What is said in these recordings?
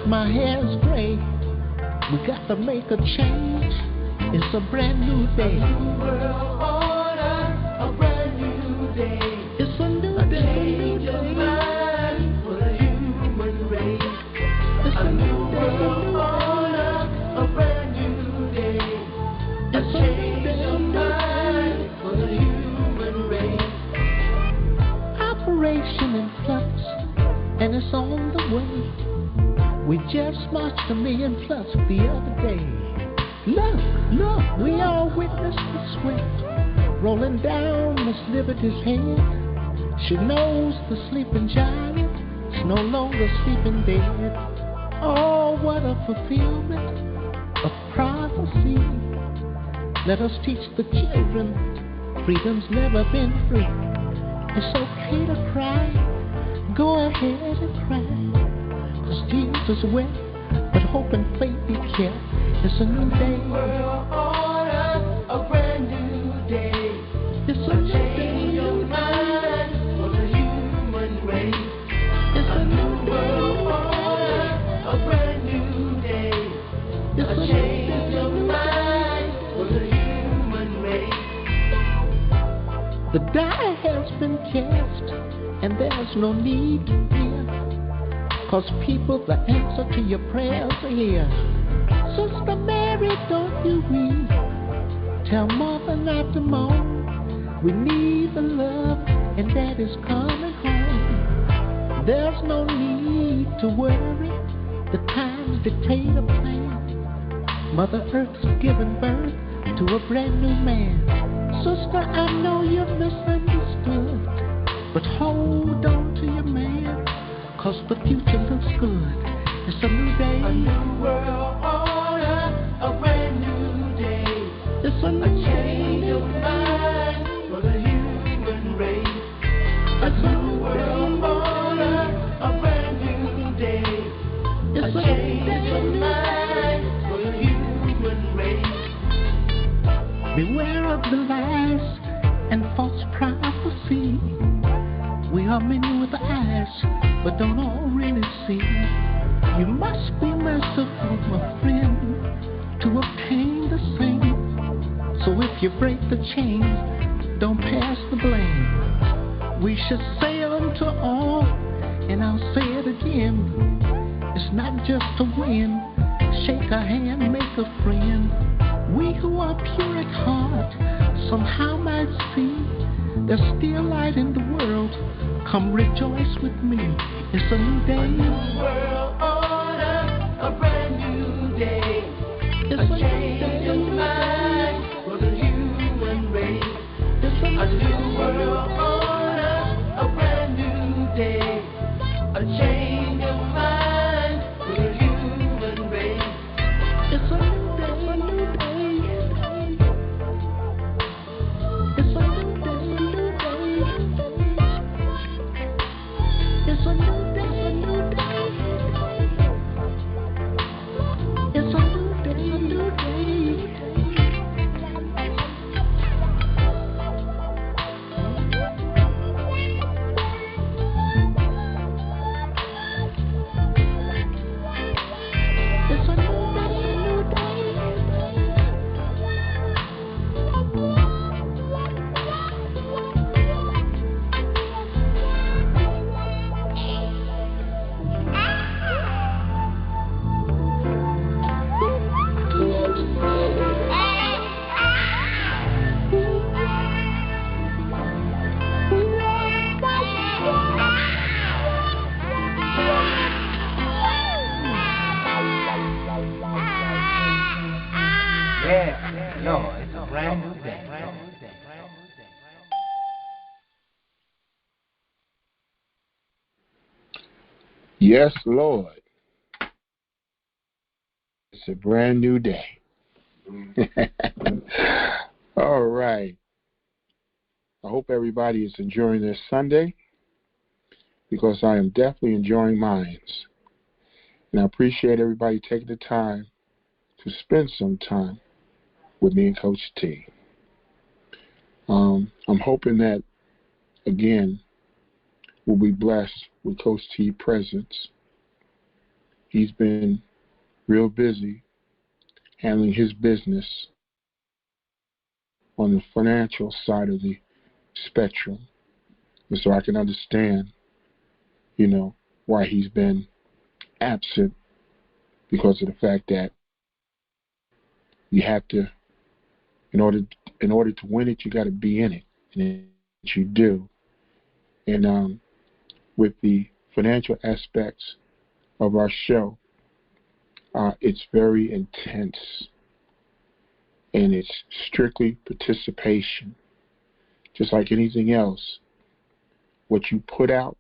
My hair's gray. We got to make a change. It's a brand new day. A new world order, a brand new day. It's a new a day. Change of mind for the human race. It's A new world order, a brand new day. A change of mind for the human race. Operation in flux, and it's on the way. We just marched 1 million plus the other day. Look, we all witnessed the sweat rolling down Miss Liberty's head. She knows the sleeping giant's no longer sleeping dead. Oh, what a fulfillment of prophecy. Let us teach the children freedom's never been free. It's okay to cry, go ahead and cry. 'Cause Jesus wept, but hope and faith be kept. It's a new day. World order, a brand new day. It's a A new change day. of mind for the human race. It's A a new new world day. order, a brand new day. It's A a change of new day. mind for the human race. The die has been cast, and there's no need to fear. 'Cause people, the answer to your prayers are here. Sister Mary, don't you weep. Tell mother not to moan. We need the love, and daddy's coming home. There's no need to worry. The times dictate a plan. Mother Earth's giving birth to a brand new man. Sister, I know you're misunderstood, but hold on to your man. 'Cause the future looks good. It's a new day. A new world order, a brand new day. It's a A new change day. of mind for the human race. A new world order, a brand new day. A It's a change new of day. mind for the human race. Beware of the lies and false prophecy. We are many with eyes, but don't all really see. You must be merciful, my friend, to obtain the same. So if you break the chain, don't pass the blame. We should say unto all, and I'll say it again, it's not just to win. Shake a hand, make a friend. We who are pure at heart somehow might see there's still light in the world. Come rejoice with me. It's a new day. A new world order, a brand new day. It's A change of mind for the human race. A new world order, a brand new day. A change of mind for the human race. It's a new day. It's a new day. It's a new day. It's a new day. It's a new day. It's a new day. It's a new Yeah, no, it's a brand new day. Yes, Lord. It's a brand new day. All right. I hope everybody is enjoying their Sunday, because I am definitely enjoying mine. And I appreciate everybody taking the time to spend some time with me and Coach T. I'm hoping that, again, we'll be blessed with Coach T's presence he's been real busy handling his business on the financial side of the spectrum. And so I can understand, why he's been absent, because of the fact that you have to, in order to win it, you got to be in it, and you do. And with the financial aspects of our show, it's very intense, and it's strictly participation. Just like anything else, what you put out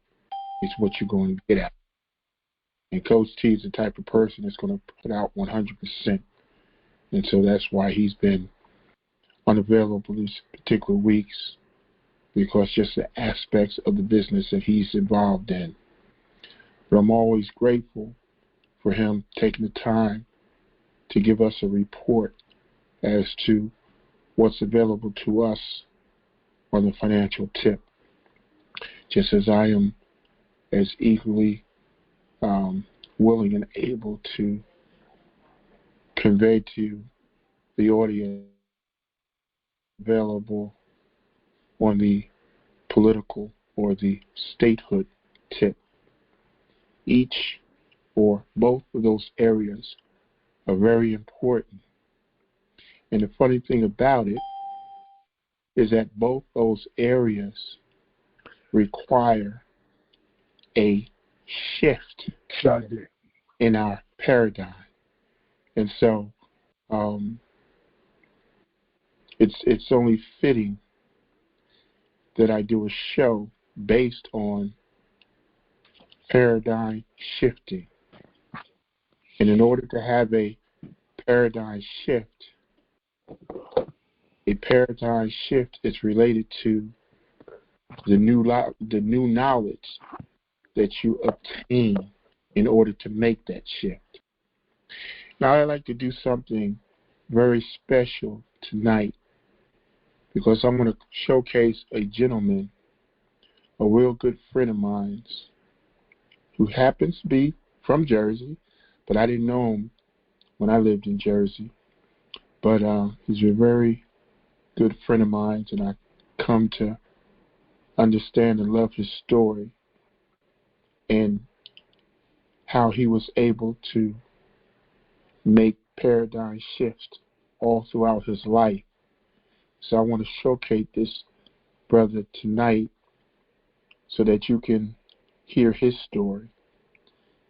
is what you're going to get out. And Coach T is the type of person that's going to put out 100%. And so that's why he's been unavailable these particular weeks, because just the aspects of the business that he's involved in. But I'm always grateful for him taking the time to give us a report as to what's available to us on the financial tip, just as I am as equally willing and able to convey to the audience available on the political or the statehood tip. Each or both of those areas are very important. And the funny thing about it is that both those areas require a shift in our paradigm. And so it's only fitting that I do a show based on paradigm shifting. And in order to have a paradigm shift is related to the new knowledge that you obtain in order to make that shift. Now, I'd like to do something very special tonight, because I'm going to showcase a gentleman, a real good friend of mine, who happens to be from Jersey, but I didn't know him when I lived in Jersey. But he's a very good friend of mine, and I come to understand and love his story and how he was able to make paradigm shifts all throughout his life. So I want to showcase this brother tonight so that you can hear his story,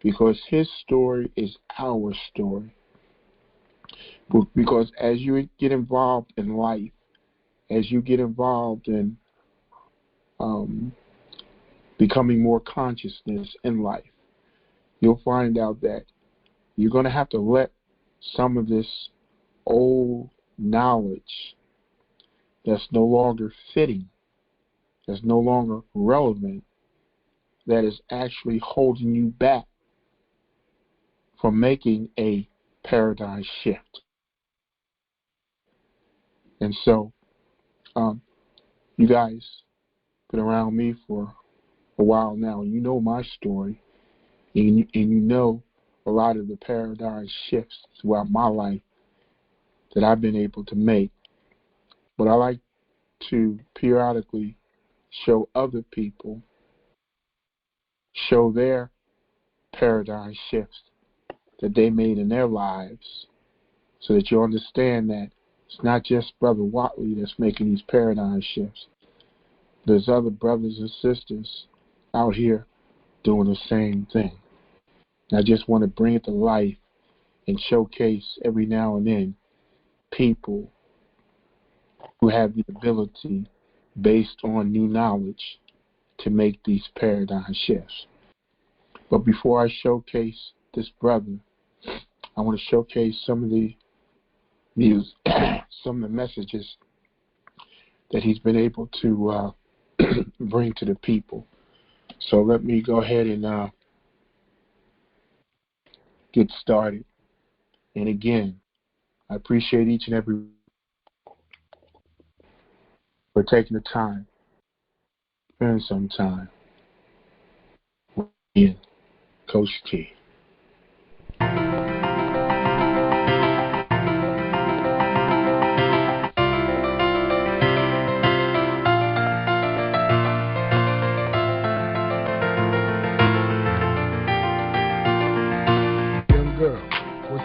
because his story is our story. Because as you get involved in life, as you get involved in becoming more consciousness in life, you'll find out that you're going to have to let some of this old knowledge that's no longer fitting, that's no longer relevant, that is actually holding you back from making a paradigm shift. And so, you guys been around me for a while now. You know my story, and you know a lot of the paradigm shifts throughout my life that I've been able to make. But I like to periodically show other people, show their paradigm shifts that they made in their lives, so that you understand that it's not just Brother Watley that's making these paradigm shifts. There's other brothers and sisters out here doing the same thing. And I just want to bring it to life and showcase every now and then people who have the ability, based on new knowledge, to make these paradigm shifts. But before I showcase this brother, I want to showcase some of the news, some of the messages that he's been able to bring to the people. So let me go ahead and get started. And again, I appreciate each and every for taking the time, spending some time with Coach T.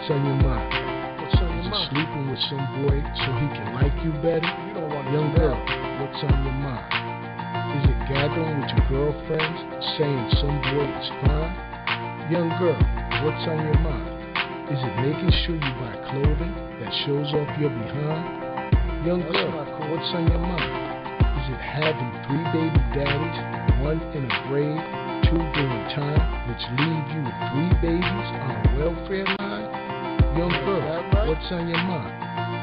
what's on your mind? What's on your mind? Sleeping with some boy so he can like you better? You don't want to Young girl, what's on your mind? Is it gathering with your girlfriends, saying some boy is fine? Young girl, what's on your mind? Is it making sure you buy clothing that shows off your behind? Young girl, what's on your mind? Is it having 3 baby daddies, 1 in a grave, 2 doing time, which leave you with 3 babies on a welfare line? Young girl, what's on your mind?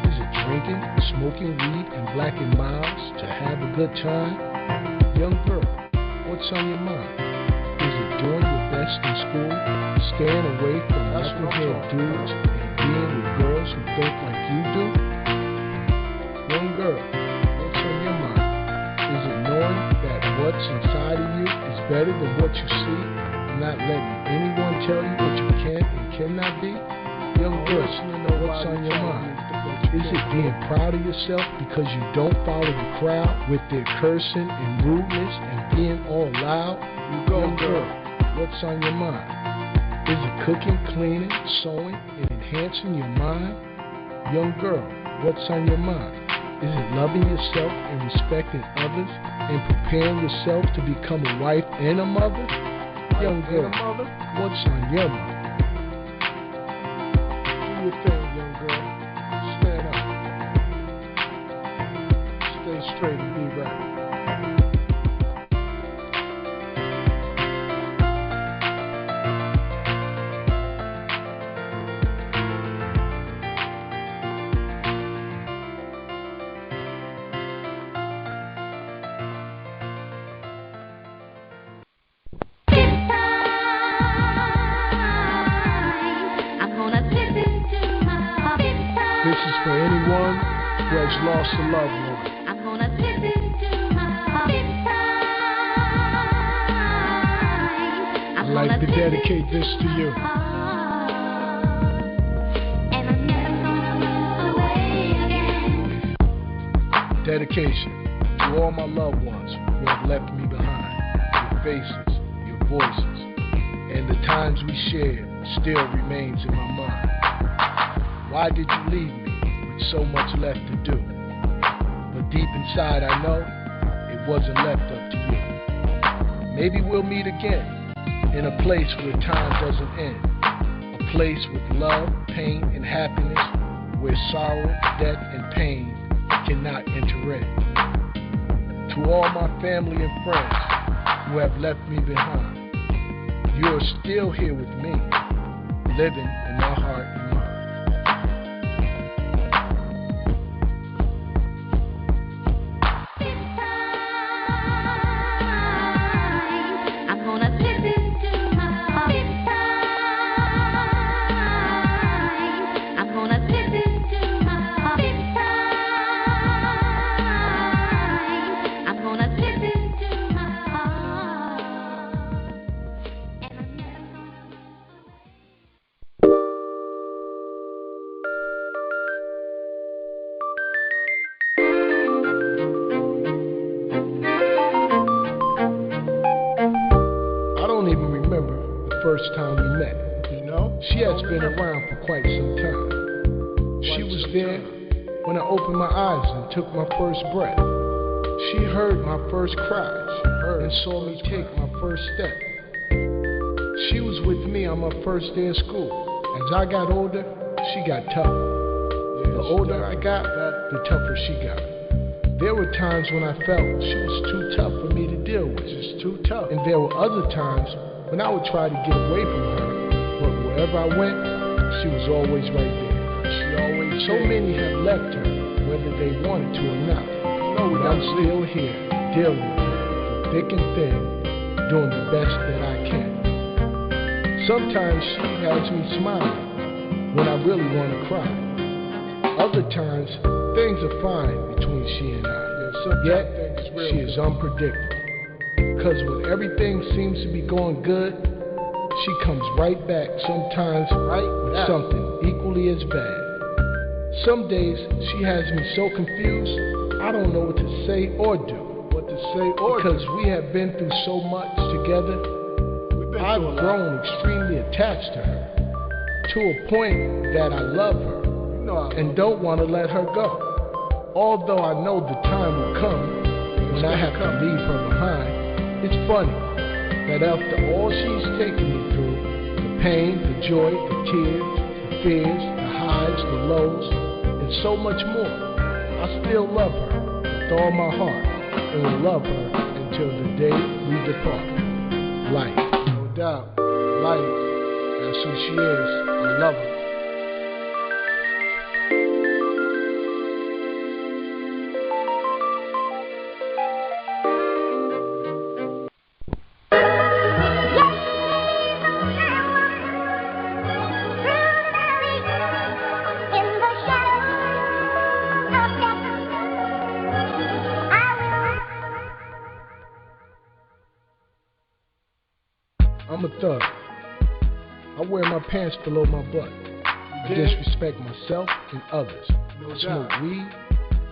Is it drinking, smoking weed, and blacking miles to have a good time? Young girl, what's on your mind? Is it doing your best in school, staying away from knucklehead dudes, and being with girls who think like you do? Young girl, what's on your mind? Is it knowing that what's inside of you is better than what you see, not letting anyone tell you what you can and cannot be? Young girl, what's on your mind? Is it being proud of yourself because you don't follow the crowd with their cursing and rudeness and being all loud? Young girl, what's on your mind? Is it cooking, cleaning, sewing, and enhancing your mind? Young girl, what's on your mind? Is it loving yourself and respecting others and preparing yourself to become a wife and a mother? Young girl, what's on your mind? Do your thing, young girl. Stand up. Stay straight and be right. This is for anyone who has lost a loved one. I'm gonna tip into my big time. I'd like to dedicate this to you. And I'm never gonna move away again. Dedication to all my loved ones who have left me behind. Your faces, your voices, and the times we shared still remains in my mind. Why did you leave me with so much left to do? But deep inside I know it wasn't left up to you. Maybe we'll meet again in a place where time doesn't end. A place with love, pain, and happiness, where sorrow, death, and pain cannot enter in. To all my family and friends who have left me behind, you are still here with me, living in my heart and mind. First time we met, you know, she has been around for quite some time. She was there when I opened my eyes and took my first breath. She heard my first cries and saw me take my first step. She was with me on my first day of school. As I got older, she got tougher. The older I got, the tougher she got. There were times when I felt she was too tough for me to deal with. Just too tough. And there were other times when I would try to get away from her, but wherever I went, she was always right there. So many have left her, whether they wanted to or not. But I'm still here, dealing with her, thick and thin, doing the best that I can. Sometimes she has me smiling when I really want to cry. Other times, things are fine between she and I. Yet, she is unpredictable. Because when everything seems to be going good, she comes right back, sometimes with something equally as bad. Some days she has me so confused, I don't know what to say or do. Because we have been through so much together. I've grown extremely attached to her, to a point that I love her and don't want to let her go. Although I know the time will come when I have to leave her behind, it's funny that after all she's taken me through, the pain, the joy, the tears, the fears, the highs, the lows, and so much more, I still love her with all my heart and will love her until the day we depart. Life, no doubt, life, that's who she is. I love her. I'm a thug. I wear my pants below my butt. I disrespect myself and others. I smoke weed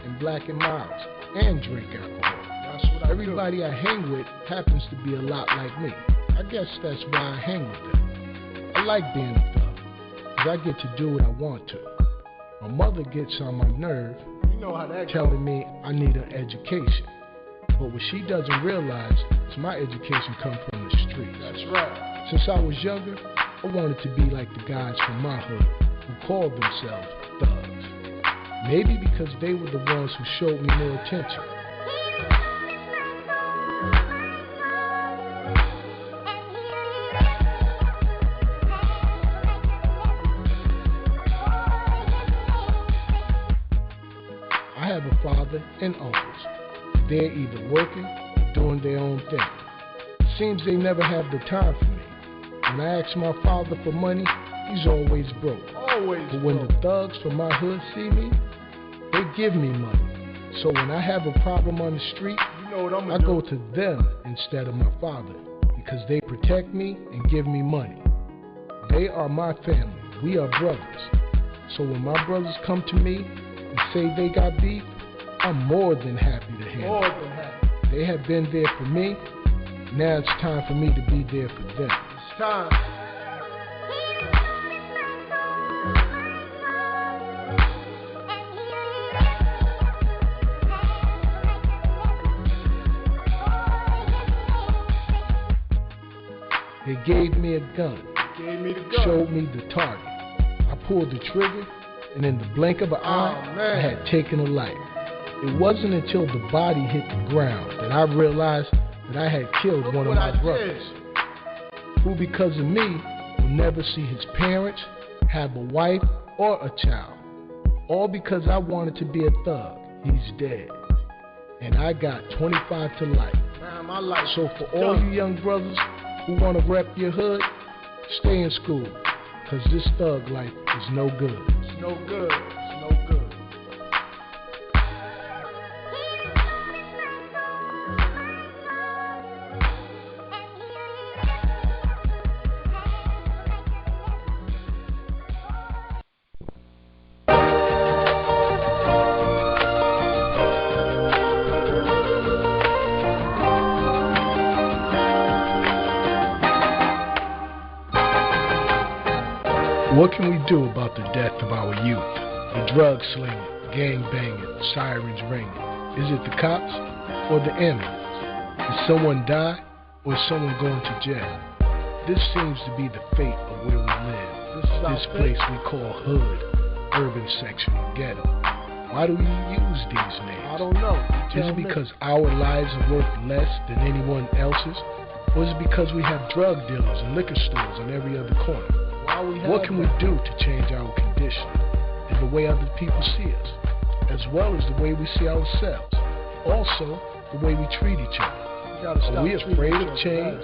and black and miles and drink alcohol. Everybody I hang with happens to be a lot like me. I guess that's why I hang with them. I like being a thug, because I get to do what I want to. My mother gets on my nerve, telling me I need an education. But what she doesn't realize is my education comes from the streets. That's right. Since I was younger, I wanted to be like the guys from my hood who called themselves thugs. Maybe because they were the ones who showed me more attention. I have a father and uncles. They're either working or doing their own thing. It seems they never have the time for me. When I ask my father for money, he's always broke. But when the thugs from my hood see me, they give me money. So when I have a problem on the street, I go to them instead of my father, because they protect me and give me money. They are my family. We are brothers. So when my brothers come to me and say they got beef, I'm more than happy to handle it. They have been there for me. Now it's time for me to be there for them. It's time. They gave me a gun, showed me the target. I pulled the trigger, and in the blink of an eye, I had taken a life. It wasn't until the body hit the ground that I realized that I had killed one of my brothers, who because of me will never see his parents, have a wife, or a child. All because I wanted to be a thug. He's dead. And I got 25 to life. So for all you young brothers who want to rep your hood, stay in school, because this thug life is no good. It's no good. It's no good. What can we do about the death of our youth? The drug slinging, gang banging, sirens ringing. Is it the cops or the ambulance? Did someone die or is someone going to jail? This seems to be the fate of where we live. This place we call hood, urban section, ghetto. Why do we use these names? I don't know. Is it because our lives are worth less than anyone else's? Or is it because we have drug dealers and liquor stores on every other corner? What can we do to change our condition and the way other people see us, as well as the way we see ourselves? Also, the way we treat each other. Are we afraid of change?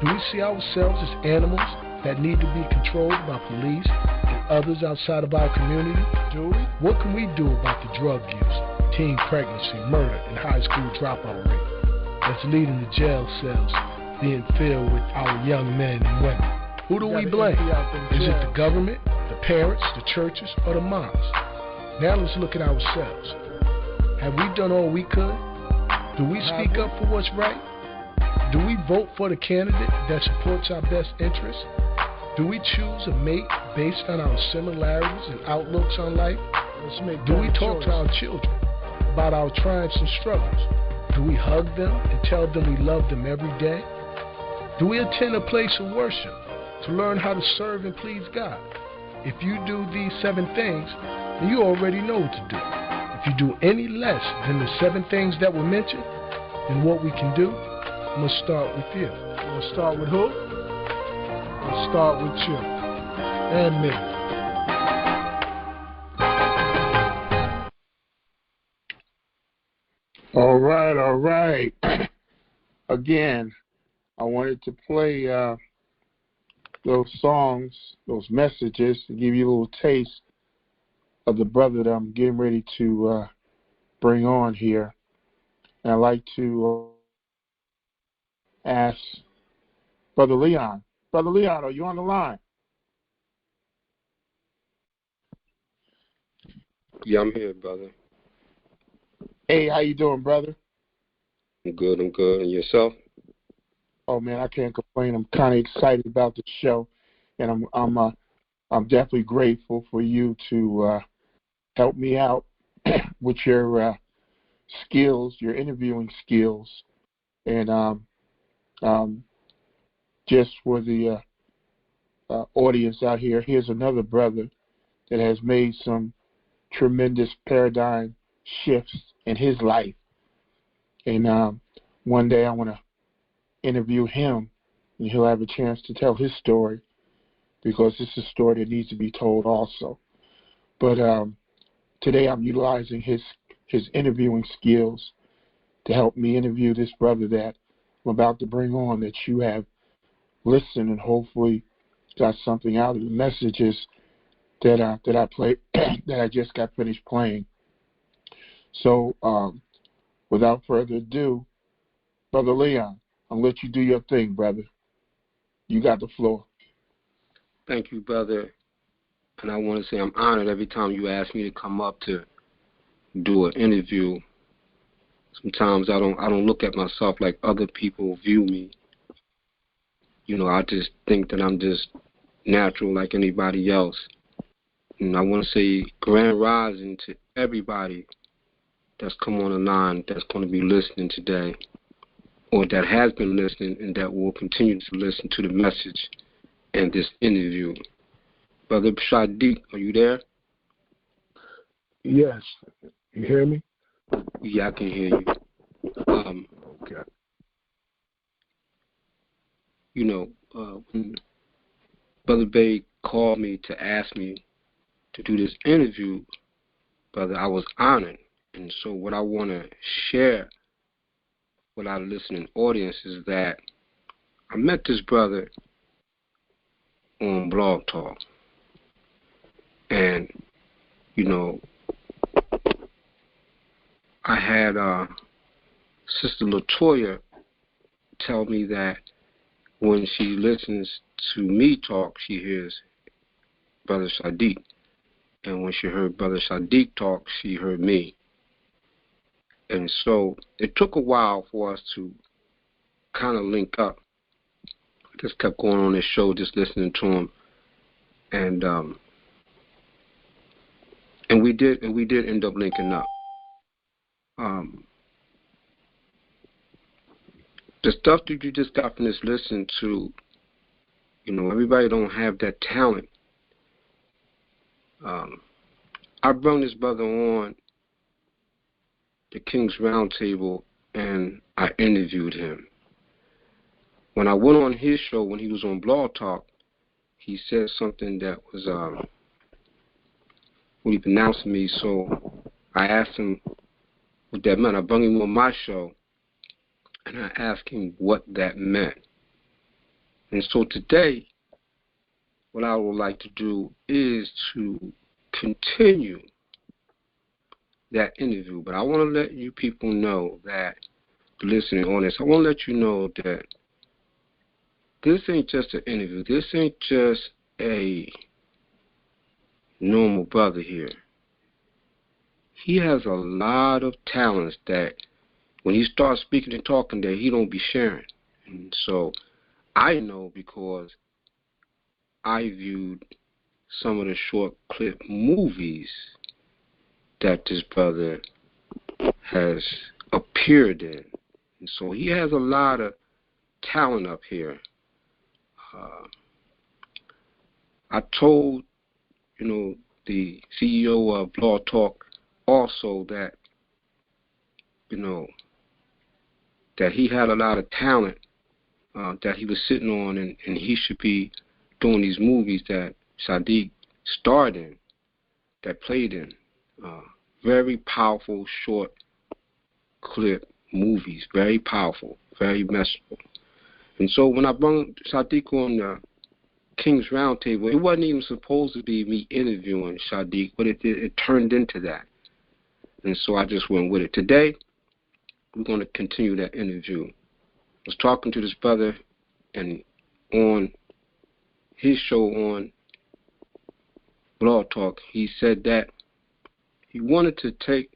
Do we see ourselves as animals that need to be controlled by police and others outside of our community? Do we? What can we do about the drug use, teen pregnancy, murder, and high school dropout rate that's leading to jail cells being filled with our young men and women? Who do we blame? Is it the government, the parents, the churches, or the moms? Now let's look at ourselves. Have we done all we could? Do we speak up for what's right? Do we vote for the candidate that supports our best interests? Do we choose a mate based on our similarities and outlooks on life? Do we talk to our children about our triumphs and struggles? Do we hug them and tell them we love them every day? Do we attend a place of worship to learn how to serve and please God? If you do these 7 things, then you already know what to do. If you do any less than the 7 things that were mentioned, then what we can do must start with you. We'll start with who? We'll start with you and me. All right. Again, I wanted to play those songs, those messages, to give you a little taste of the brother that I'm getting ready to bring on here. And I'd like to ask Brother Leon. Brother Leon, are you on the line? Yeah, I'm here, brother. Hey, how you doing, brother? I'm good. And yourself? Oh man, I can't complain. I'm kind of excited about the show, and I'm definitely grateful for you to help me out with your skills, your interviewing skills, and just for the audience out here, here's another brother that has made some tremendous paradigm shifts in his life, and one day I want to interview him, and he'll have a chance to tell his story, because it's a story that needs to be told also. But today I'm utilizing his interviewing skills to help me interview this brother that I'm about to bring on, that you have listened and hopefully got something out of the messages that I played that I just got finished playing. So without further ado, Brother Leon, I'll let you do your thing, brother. You got the floor. Thank you, brother. And I want to say I'm honored every time you ask me to come up to do an interview. Sometimes I don't look at myself like other people view me. You know, I just think that I'm just natural like anybody else. And I want to say grand rising to everybody that's come on the line, that's going to be listening today, or that has been listening and that will continue to listen to the message and this interview. Brother Sadiq, are you there? Yes. You hear me? Yeah, I can hear you. Okay. You know, when Brother Bay called me to ask me to do this interview, brother, I was honored. And so what I want to share with our listening audience is that I met this brother on Blog Talk. And, you know, I had Sister LaToya tell me that when she listens to me talk, she hears Brother Sadiq. And when she heard Brother Sadiq talk, she heard me. And so it took a while for us to kind of link up. I just kept going on this show, just listening to him. And we did end up linking up. The stuff that you just got finished listening to, you know, everybody don't have that talent. I brought this brother on the King's Roundtable and I interviewed him. When I went on his show, when he was on Blog Talk, he said something that was really pronounced to me, so I asked him what that meant. I brought him on my show, and I asked him what that meant. And so today, what I would like to do is to continue that interview. But I want to let you people know that, the listening audience, I want to let you know that this ain't just an interview. This ain't just a normal brother here. He has a lot of talents that when he starts speaking and talking that he don't be sharing. And so I know because I viewed some of the short clip movies that this brother has appeared in. And so he has a lot of talent up here. I told, the CEO of Law Talk also that, that he had a lot of talent that he was sitting on, and he should be doing these movies that Sadiq starred in, that played in. Very powerful short clip movies, very powerful, very messable. And so when I brought Sadiq on the King's Roundtable, it wasn't even supposed to be me interviewing Sadiq, but it turned into that. And so I just went with it. Today, we're going to continue that interview. I was talking to this brother, and on his show on Blog Talk, he said that he wanted to take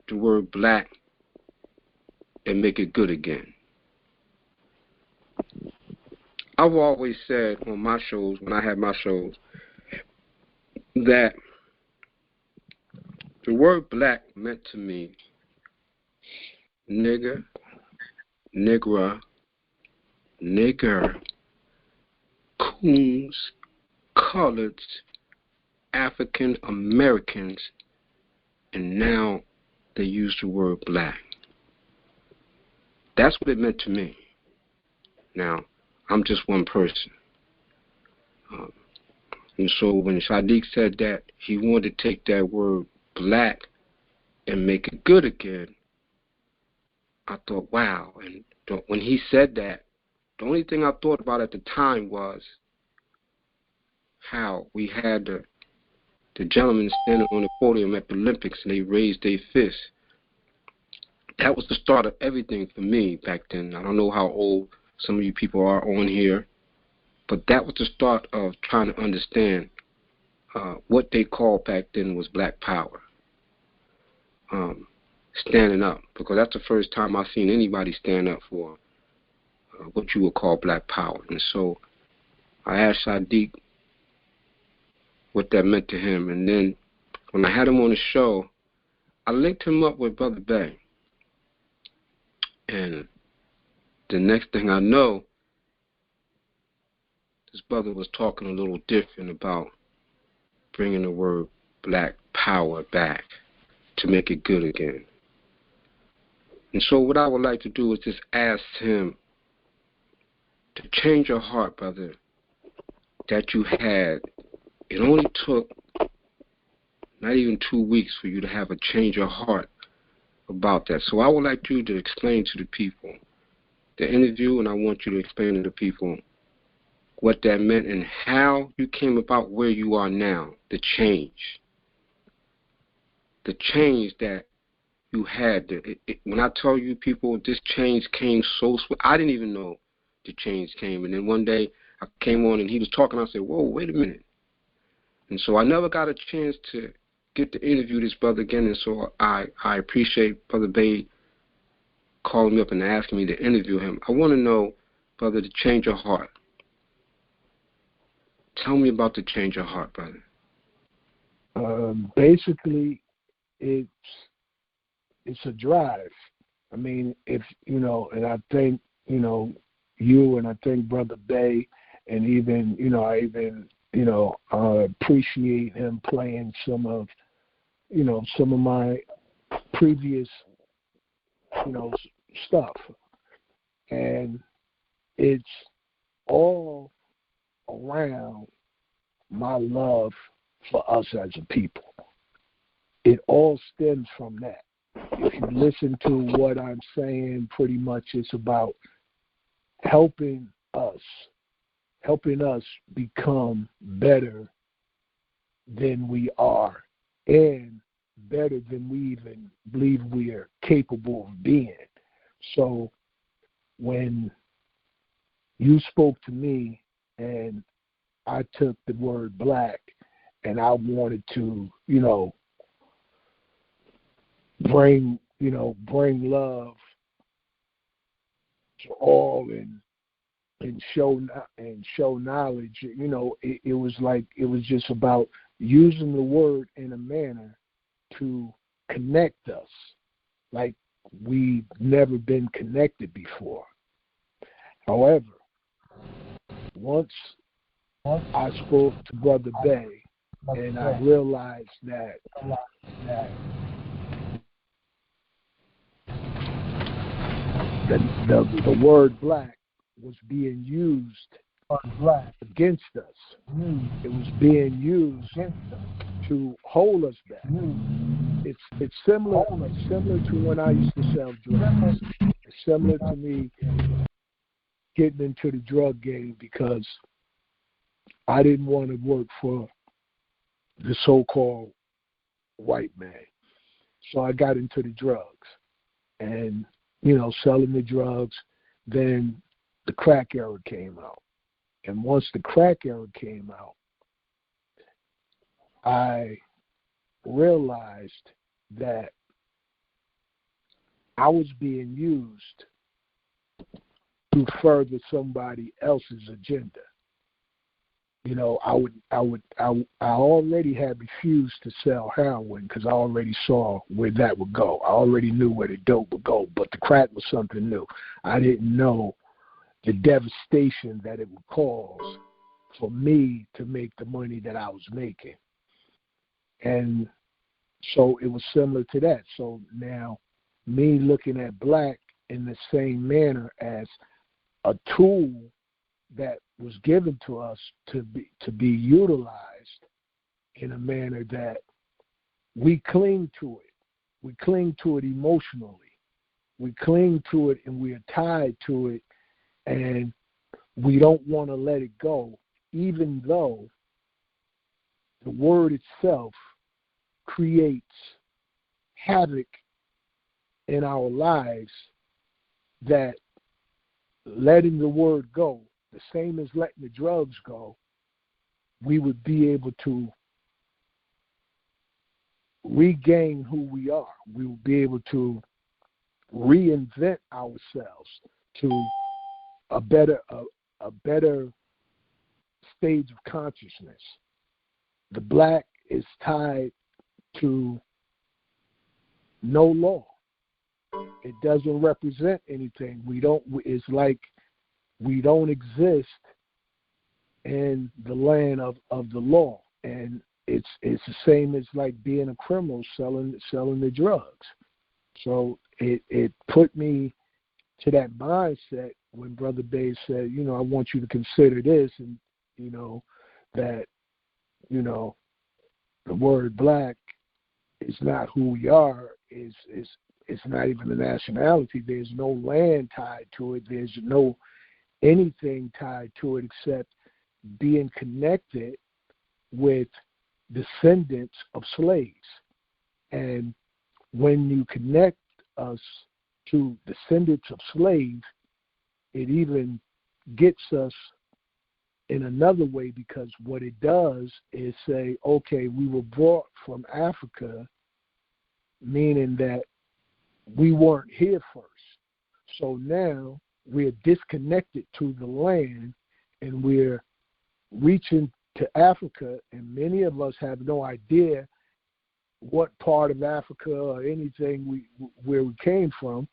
the word black and make it good again. I've always said on my shows, when I had my shows, that the word black meant to me nigger, nigger, coons, coloreds, African Americans, and now they use the word black. That's what it meant to me. Now, I'm just one person. And so when Sadiq said that he wanted to take that word black and make it good again, I thought, wow. And when he said that, the only thing I thought about at the time was how we had the gentlemen standing on the podium at the Olympics and they raised their fists. That was the start of everything for me back then. I don't know how old some of you people are on here, but that was the start of trying to understand what they called back then was black power. Standing up, because that's the first time I've seen anybody stand up for what you would call black power. And so I asked Sadiq what that meant to him, and then when I had him on the show, I linked him up with Brother Bay. And the next thing I know, this brother was talking a little different about bringing the word black power back to make it good again. And so what I would like to do is just ask him to change your heart, brother, that you had. It only took not even 2 weeks for you to have a change of heart about that. So I would like you to explain to the people the interview, and I want you to explain to the people what that meant and how you came about where you are now, the change that you had. When I tell you people this change came so swift, I didn't even know the change came. And then one day I came on and he was talking, I said, whoa, wait a minute. And so I never got a chance to get to interview this brother again, and so I appreciate Brother Bay calling me up and asking me to interview him. I want to know, brother, the change of heart. Tell me about the change of heart, brother. Basically, it's a drive. I mean, if and I think you, and I think Brother Bay, and even I even appreciate him playing some of my previous stuff, and it's all around my love for us as a people. It all stems from that. If you listen to what I'm saying, pretty much it's about helping us become better than we are and better than we even believe we are capable of being. So when you spoke to me and I took the word black and I wanted to, bring love to all and and show knowledge. You know, it was just about using the word in a manner to connect us like we've never been connected before. However, once I spoke to Brother Bay and I realized that the word black was being used against us. It was being used to hold us back. It's similar to when I used to sell drugs. It's similar to me getting into the drug game because I didn't want to work for the so-called white man. So I got into the drugs and, you know, selling the drugs. Then the crack era came out. And once the crack era came out, I realized that I was being used to further somebody else's agenda. You know, I already had refused to sell heroin because I already saw where that would go. I already knew where the dope would go, but the crack was something new. I didn't know the devastation that it would cause for me to make the money that I was making. And so it was similar to that. So now me looking at black in the same manner as a tool that was given to us to be utilized in a manner that we cling to it. We cling to it emotionally. We cling to it and we are tied to it, and we don't want to let it go, even though the word itself creates havoc in our lives, that letting the word go, the same as letting the drugs go, we would be able to regain who we are. We will be able to reinvent ourselves to a better stage of consciousness. The black is tied to no law. It doesn't represent anything. It's like we don't exist in the land of the law. And it's the same as like being a criminal selling the drugs. So it put me to that mindset when Brother Bay said, you know, I want you to consider this, and you know that, you know, the word black is not who we are. It's not even a nationality. There's no land tied to it. There's no anything tied to it except being connected with descendants of slaves. And when you connect us to descendants of slaves, it even gets us in another way, because what it does is say, okay, we were brought from Africa, meaning that we weren't here first. So now we're disconnected to the land and we're reaching to Africa, and many of us have no idea what part of Africa or anything where we came from,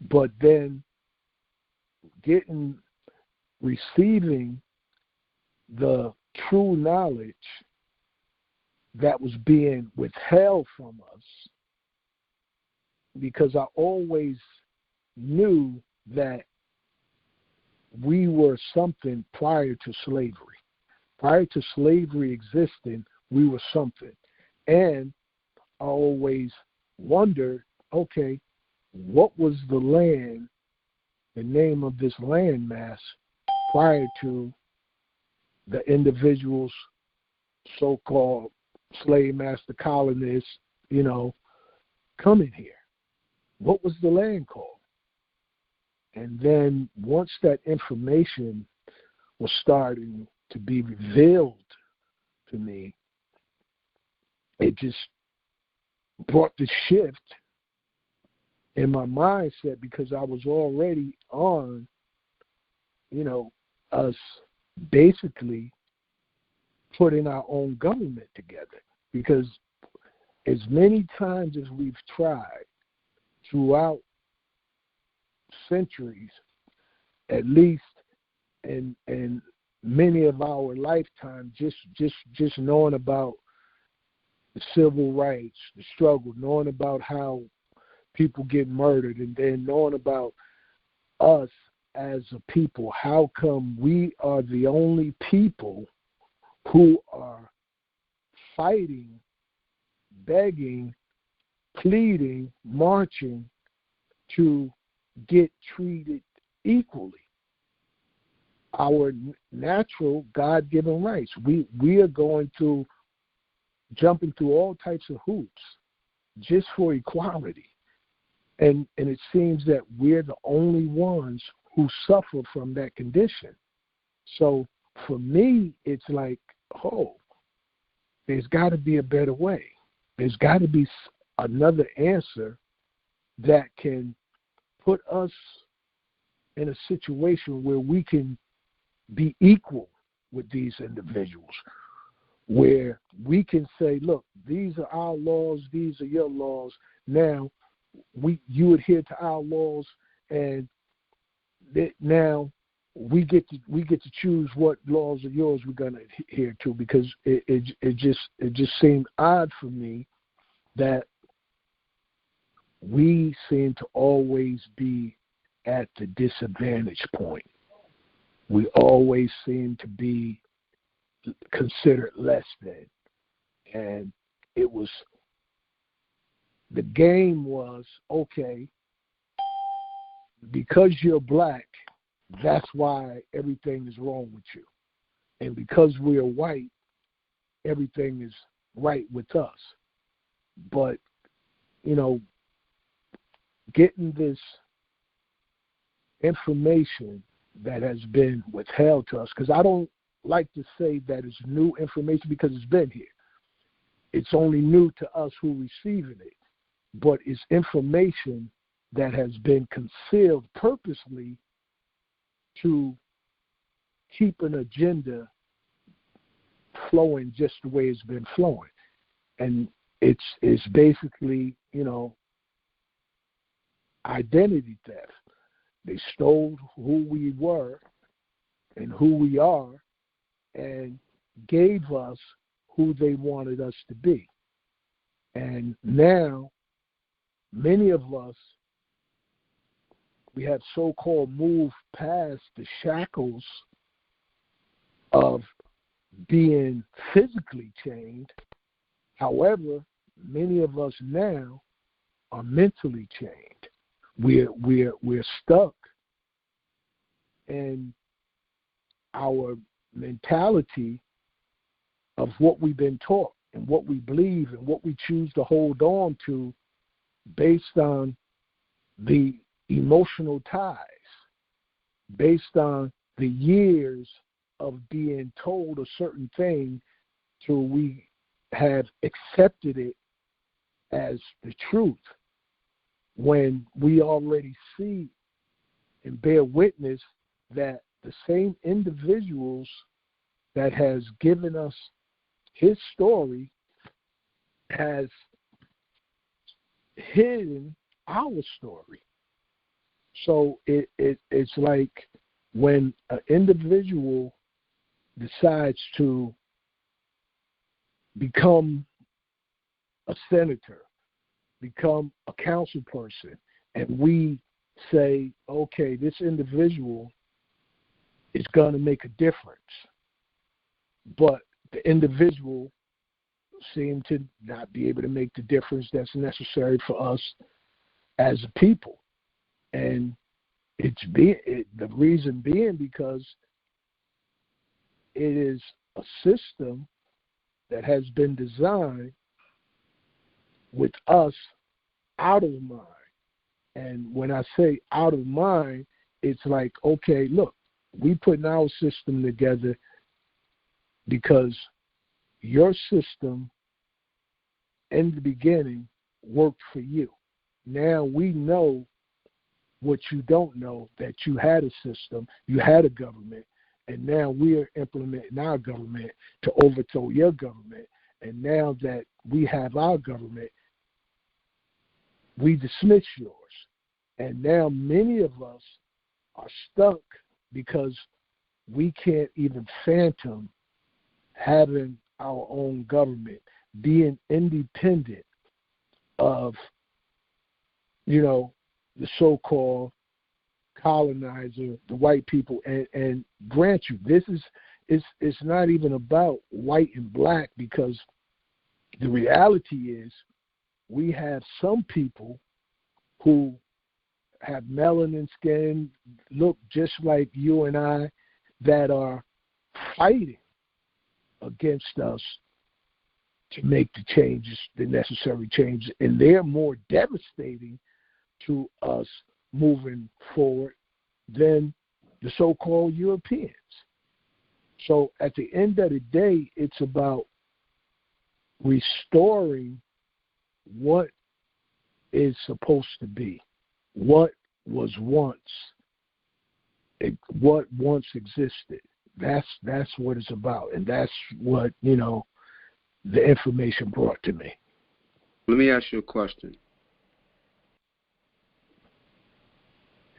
but then receiving the true knowledge that was being withheld from us, because I always knew that we were something prior to slavery. Prior to slavery existing, we were something. And I always wondered, okay, what was the land, the name of this landmass prior to the individuals, so-called slave master colonists, you know, coming here? What was the land called? And then once that information was starting to be revealed to me, it just brought the shift in my mindset, because I was already on, us basically putting our own government together. Because as many times as we've tried throughout centuries, at least in many of our lifetime, just knowing about the civil rights, the struggle, knowing about how people get murdered, and then knowing about us as a people, how come we are the only people who are fighting, begging, pleading, marching to get treated equally? Our natural God-given rights. We are going to jumping through all types of hoops just for equality. And it seems that we're the only ones who suffer from that condition. So for me, it's like, there's got to be a better way. There's got to be another answer that can put us in a situation where we can be equal with these individuals, where we can say, look, these are our laws, these are your laws. Now, you adhere to our laws, and now we get to choose what laws are yours we're going to adhere to, because it just seemed odd for me that we seem to always be at the disadvantage point. We always seem to be considered less than. And the game was, okay, because you're black, that's why everything is wrong with you. And because we're white, everything is right with us. But, getting this information that has been withheld to us, because I don't like to say that it's new information because it's been here. It's only new to us who are receiving it. But it's information that has been concealed purposely to keep an agenda flowing just the way it's been flowing. And it's basically, identity theft. They stole who we were and who we are and gave us who they wanted us to be. And now, many of us, we have so-called moved past the shackles of being physically chained. However, many of us now are mentally chained. We're stuck in our mentality of what we've been taught and what we believe and what we choose to hold on to based on the emotional ties, based on the years of being told a certain thing till we have accepted it as the truth, when we already see and bear witness that the same individuals that has given us his story has hidden our story. So it's like when an individual decides to become a senator, become a council person, and we say, okay, this individual is going to make a difference, but the individual seemed to not be able to make the difference that's necessary for us as a people. And the reason being because it is a system that has been designed with us out of mind. And when I say out of mind, it's like, okay, look, we putting our system together because your system in the beginning worked for you. Now we know what you don't know, that you had a system, you had a government, and now we are implementing our government to overthrow your government. And now that we have our government, we dismiss yours. And now many of us are stuck because we can't even fathom having our own government, being independent of, the so-called colonizer, the white people. And grant you, it's not even about white and black, because the reality is we have some people who have melanin skin, look just like you and I, that are fighting against us to make the changes, the necessary changes, and they're more devastating to us moving forward than the so-called Europeans. So at the end of the day, it's about restoring what is supposed to be, what was once, what once existed. That's what it's about, and that's what the information brought to me. Let me ask you a question.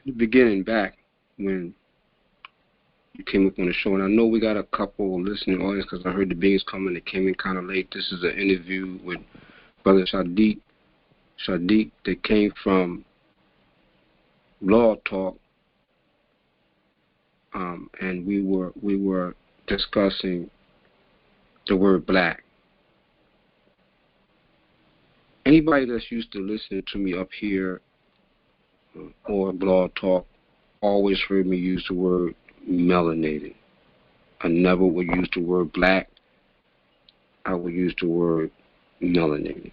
In the beginning, back when you came up on the show, and I know we got a couple listening audience because I heard the beings coming. They came in kind of late. This is an interview with Brother Sadiq. That came from Law Talk, and we were discussing the word black. Anybody that's used to listening to me up here or Blog Talk always heard me use the word melanated. I never would use the word black. I would use the word melanated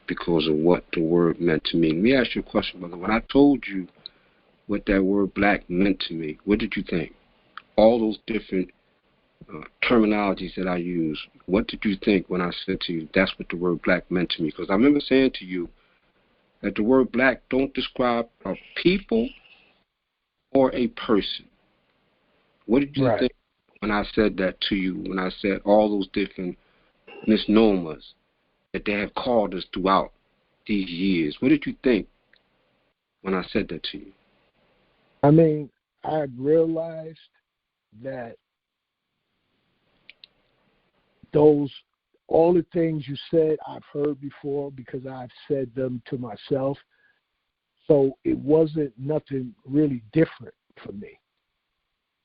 because of what the word meant to me. Let me ask you a question, brother. When I told you what that word black meant to me, what did you think? All those different terminologies that I use, what did you think when I said to you, that's what the word black meant to me? Because I remember saying to you that the word black don't describe a people or a person. What did you think when I said that to you, when I said all those different misnomers that they have called us throughout these years? What did you think when I said that to you? I mean, I realized that all the things you said I've heard before because I've said them to myself. So it wasn't nothing really different for me.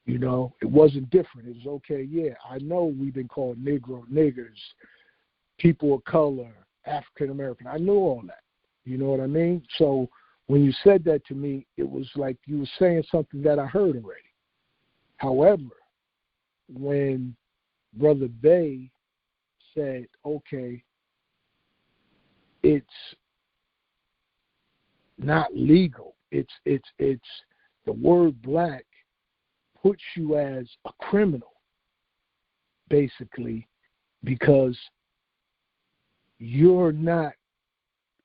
It wasn't different. It was okay, yeah, I know we've been called Negro, niggers, people of color, African American. I knew all that. You know what I mean? So when you said that to me, it was like you were saying something that I heard already. However, when Brother Bay said, okay, it's not legal. It's the word black puts you as a criminal, basically, because you're not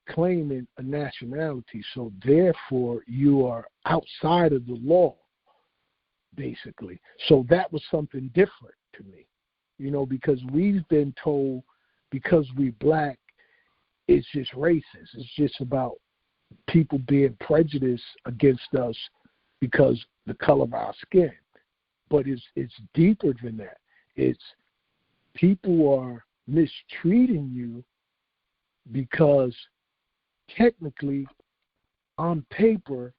claiming a nationality. So therefore, you are outside of the law, basically. So that was something different to me, because we've been told because we're black, it's just racist. It's just about people being prejudiced against us because the color of our skin. But it's deeper than that. It's people are mistreating you because technically, on paper,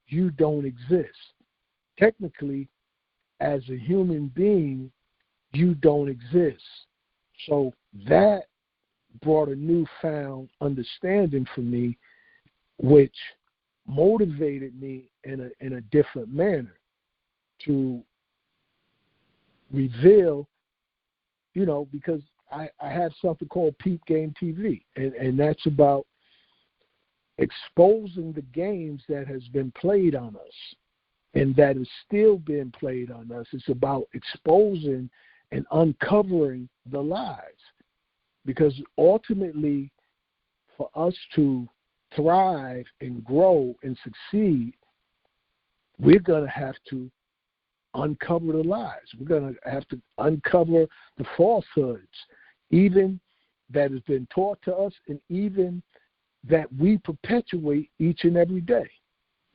you don't exist. Technically, as a human being, you don't exist. So that brought a newfound understanding for me, which motivated me in a different manner to reveal, because I have something called Peep Game TV, and that's about exposing the games that has been played on us and that is still being played on us. It's about exposing and uncovering the lies, because ultimately for us to thrive and grow and succeed, we're going to have to uncover the lies. We're going to have to uncover the falsehoods, even that has been taught to us and even that we perpetuate each and every day.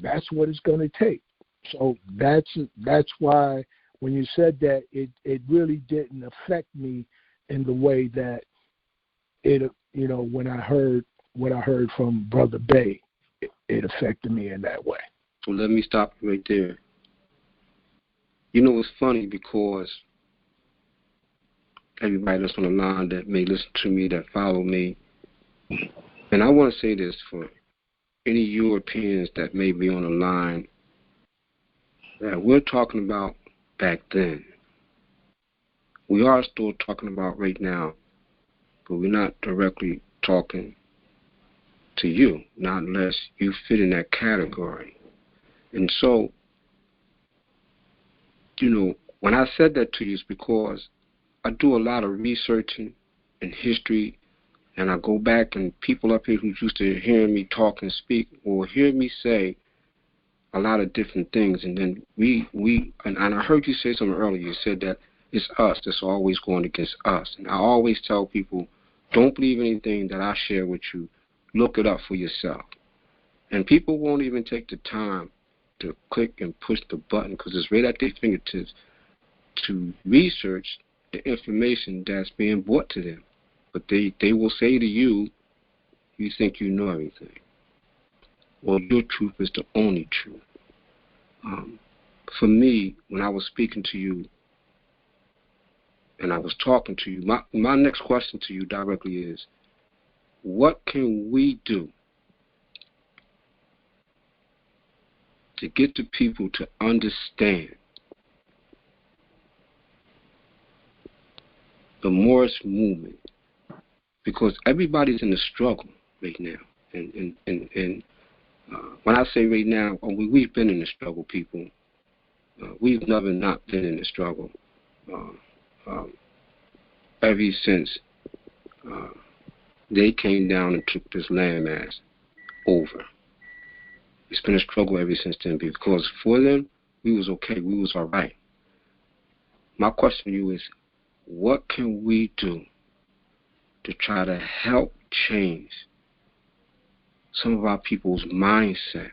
That's what it's going to take. So that's why when you said that, it really didn't affect me in the way that it, when I heard what I heard from Brother Bay, it affected me in that way. Well, let me stop right there. It's funny because everybody that's on the line that may listen to me, that follow me, and I want to say this for any Europeans that may be on the line, that we're talking about back then. We are still talking about right now, but we're not directly talking to you, not unless you fit in that category. And so, when I said that to you, it's because I do a lot of researching in history, and I go back, and people up here who used to hear me talk and speak will hear me say a lot of different things. And then and I heard you say something earlier. You said that it's us that's always going against us. And I always tell people, don't believe anything that I share with you. Look it up for yourself. And people won't even take the time to click and push the button because it's right at their fingertips to research the information that's being brought to them. But they will say to you, you think you know everything. Well, your truth is the only truth. For me, when I was speaking to you and I was talking to you, my next question to you directly is, what can we do to get the people to understand the Morris movement? Because everybody's in a struggle right now. And when I say right now, we've been in the struggle, people. We've never not been in the struggle ever since they came down and took this landmass over. It's been a struggle ever since then because for them, we was okay. We was all right. My question to you is, what can we do to try to help change some of our people's mindset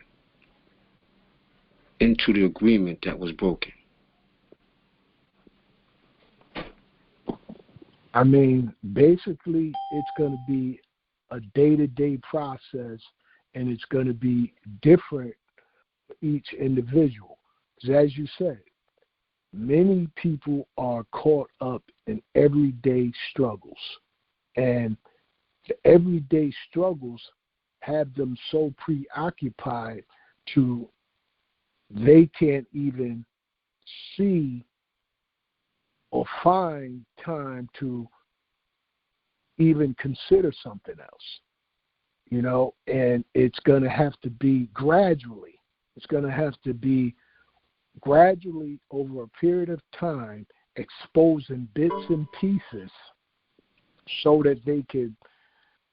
into the agreement that was broken? I mean, basically, it's going to be a day-to-day process, and it's going to be different for each individual. Because as you said, many people are caught up in everyday struggles, and the everyday struggles have them so preoccupied to they can't even see or find time to even consider something else, and it's going to have to be gradually. It's going to have to be gradually over a period of time, exposing bits and pieces so that they could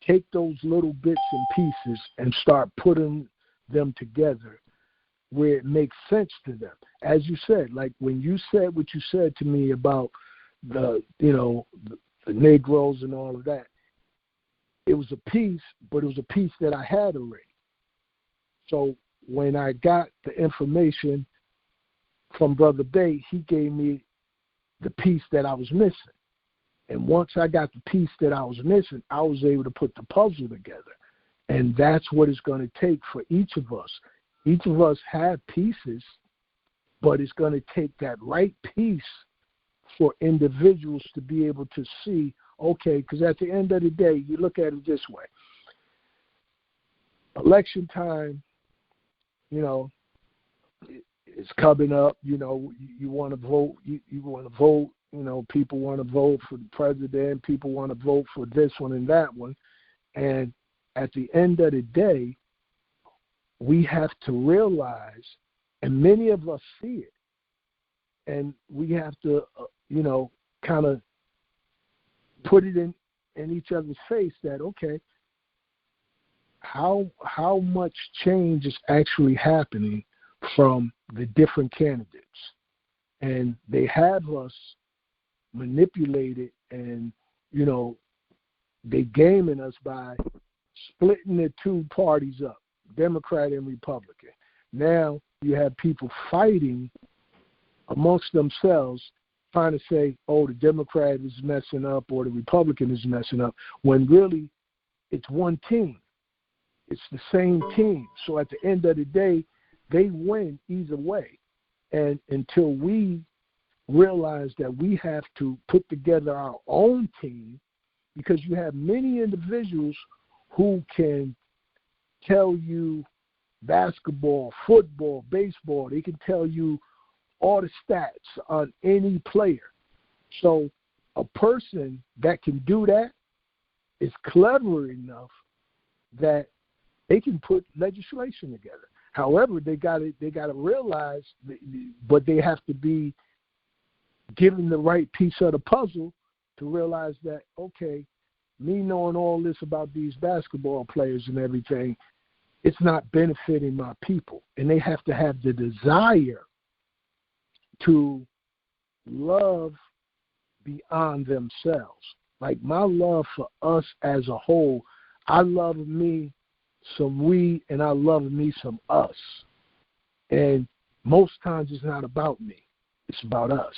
take those little bits and pieces and start putting them together where it makes sense to them. As you said, like when you said what you said to me about the Negroes and all of that, it was a piece, but it was a piece that I had already. So when I got the information from Brother Bay, he gave me the piece that I was missing. And once I got the piece that I was missing, I was able to put the puzzle together. And that's what it's going to take for each of us. Each of us have pieces, but it's going to take that right piece for individuals to be able to see, okay, because at the end of the day, you look at it this way. Election time, it's coming up, you want to vote, you want to vote, people want to vote for the president, people want to vote for this one and that one. And at the end of the day, we have to realize, and many of us see it, and we have to, kind of put it in each other's face that, okay, how much change is actually happening from the different candidates. And they have us manipulated and, they gaming us by splitting the two parties up, Democrat and Republican. Now you have people fighting amongst themselves trying to say, oh, the Democrat is messing up or the Republican is messing up, when really it's one team. It's the same team. So at the end of the day, they win either way. And until we realize that we have to put together our own team, because you have many individuals who can tell you basketball, football, baseball. They can tell you all the stats on any player. So a person that can do that is clever enough that they can put legislation together. However, they got to realize, but they have to be given the right piece of the puzzle to realize that, okay, me knowing all this about these basketball players and everything, it's not benefiting my people. And they have to have the desire to love beyond themselves. Like my love for us as a whole, I love me some we and I love me some us. And most times it's not about me. It's about us.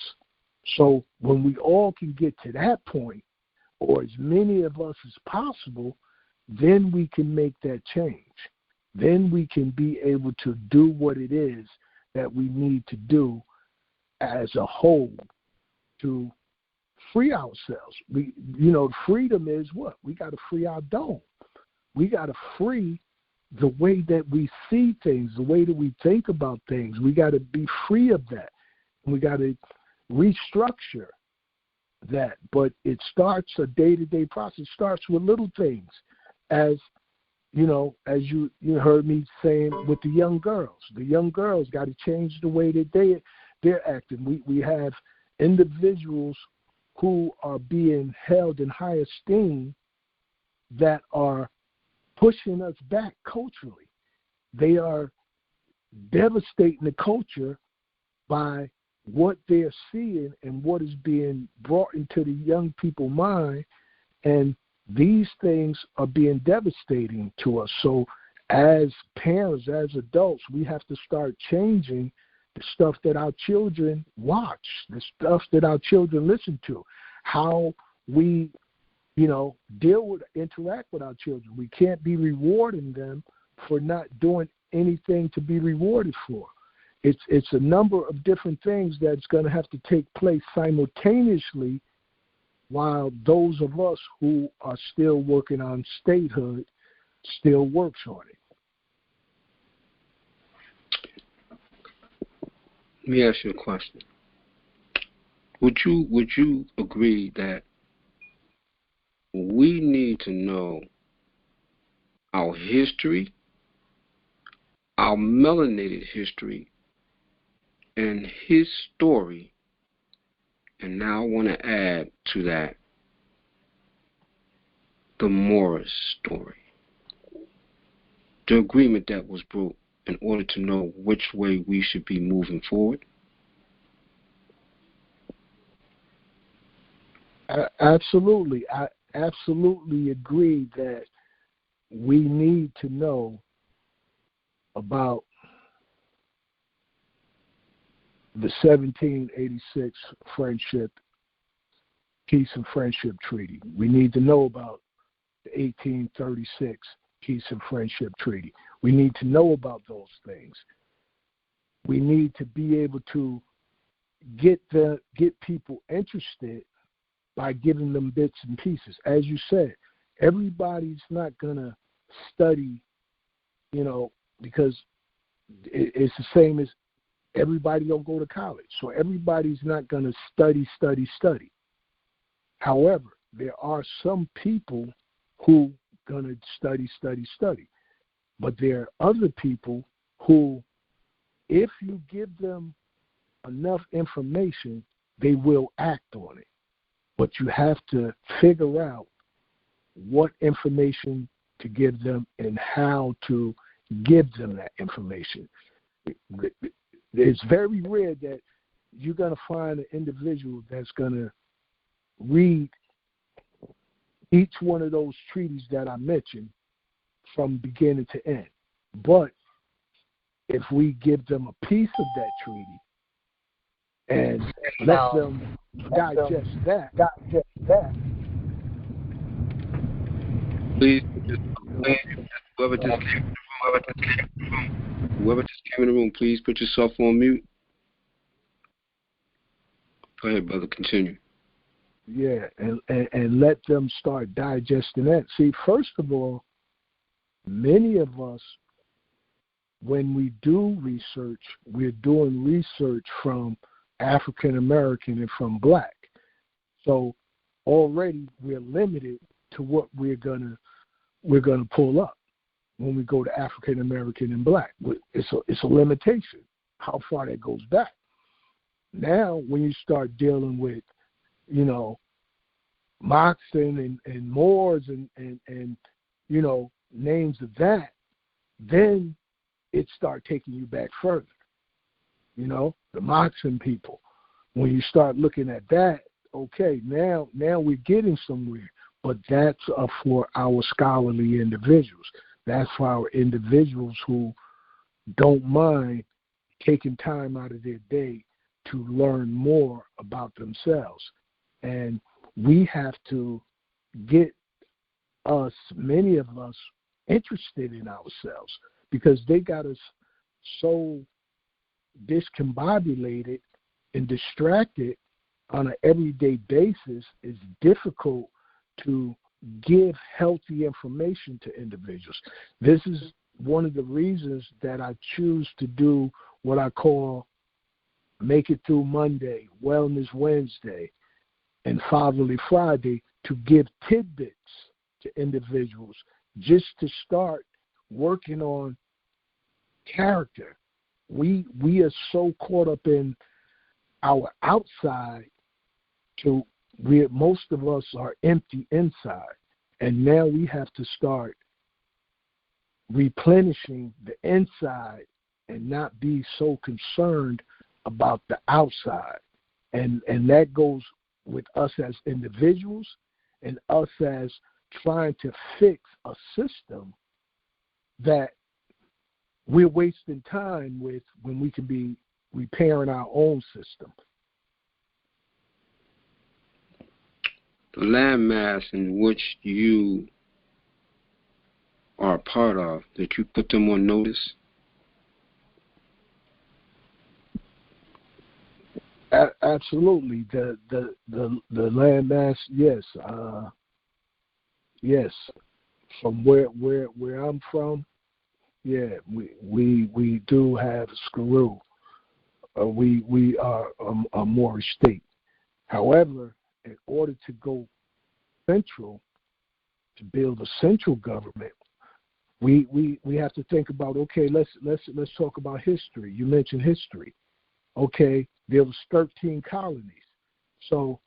So when we all can get to that point, or as many of us as possible, then we can make that change. Then we can be able to do what it is that we need to do as a whole to free ourselves. Freedom is what? We got to free our dome. We got to free the way that we see things, the way that we think about things. We got to be free of that. We got to restructure that. But it starts a day-to-day process. It starts with little things, as you heard me saying with the young girls. The young girls got to change the way that they're acting. We have individuals who are being held in high esteem that are pushing us back culturally. They are devastating the culture by what they're seeing and what is being brought into the young people's mind, and these things are being devastating to us. So as parents, as adults, we have to start changing the stuff that our children watch, the stuff that our children listen to, how we interact with our children. We can't be rewarding them for not doing anything to be rewarded for. It's a number of different things that's going to have to take place simultaneously, while those of us who are still working on statehood still works on it. Let me ask you a question. Would you agree that we need to know our history, our melanated history, and his story, and now I want to add to that the Morris story, the agreement that was brought in order to know which way we should be moving forward? Absolutely. I absolutely agree that we need to know about the 1786 Peace and Friendship Treaty. We need to know about the 1836 Peace and Friendship Treaty. We need to know about those things. We need to be able to get people interested by giving them bits and pieces. As you said, everybody's not going to study, because it's the same as everybody don't go to college. So everybody's not going to study. However, there are some people who going to study. But there are other people who, if you give them enough information, they will act on it. But you have to figure out what information to give them and how to give them that information. It's very rare that you're going to find an individual that's going to read each one of those treaties that I mentioned from beginning to end. But if we give them a piece of that treaty and let them digest that. Please, whoever just came in the room, please put yourself on mute. Go ahead, brother. Continue. Yeah, and let them start digesting that. See, first of all, many of us, when we do research, we're doing research from African American and from Black. So already we're limited to what we're gonna pull up when we go to African American and Black. It's a limitation how far that goes back. Now, when you start dealing with, Moxon and Moors and names of that, then it start taking you back further. The Moxon people. When you start looking at that, okay, now we're getting somewhere. But that's for our scholarly individuals. That's for our individuals who don't mind taking time out of their day to learn more about themselves. And we have to get many of us, interested in ourselves, because they got us so discombobulated and distracted on an everyday basis. It's difficult to give healthy information to individuals. This is one of the reasons that I choose to do what I call Make It Through Monday, Wellness Wednesday, and Fatherly Friday, to give tidbits to individuals just to start working on character. We are so caught up in our outside to where most of us are empty inside. And now we have to start replenishing the inside and not be so concerned about the outside. And that goes with us as individuals and us as trying to fix a system that we're wasting time with when we can be repairing our own system. The landmass in which you are a part of, that you put them on notice? Absolutely. The landmass, yes. Yes. From where I'm from, yeah, we do have Skiroo. We are a Moorish state. However, in order to go central, to build a central government, we have to think about, okay, let's talk about history. You mentioned history. Okay, there was 13 colonies. So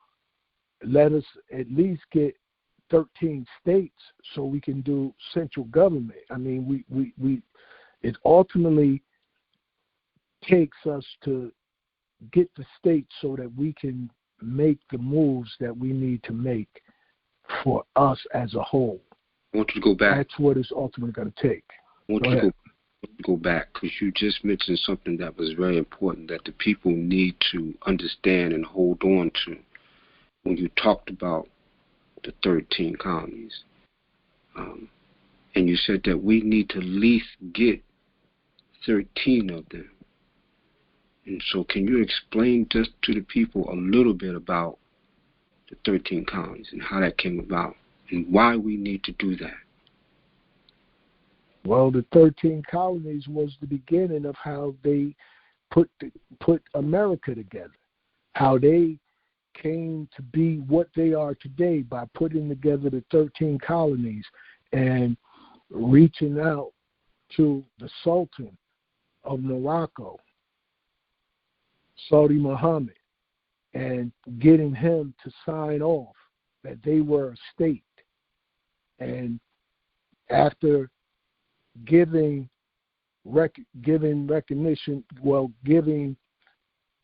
let us at least get 13 states so we can do central government. I mean, it ultimately takes us to get the states so that we can make the moves that we need to make for us as a whole. I want you to go back. That's what it's ultimately going to take. I want you to go back, because you just mentioned something that was very important that the people need to understand and hold on to when you talked about the 13 colonies. And you said that we need to at least get 13 of them. And so can you explain just to the people a little bit about the 13 colonies and how that came about and why we need to do that? Well, the 13 colonies was the beginning of how they put America together, how they came to be what they are today by putting together the 13 colonies and reaching out to the Sultan of Morocco, Saudi Muhammad, and getting him to sign off that they were a state. And after giving giving recognition, giving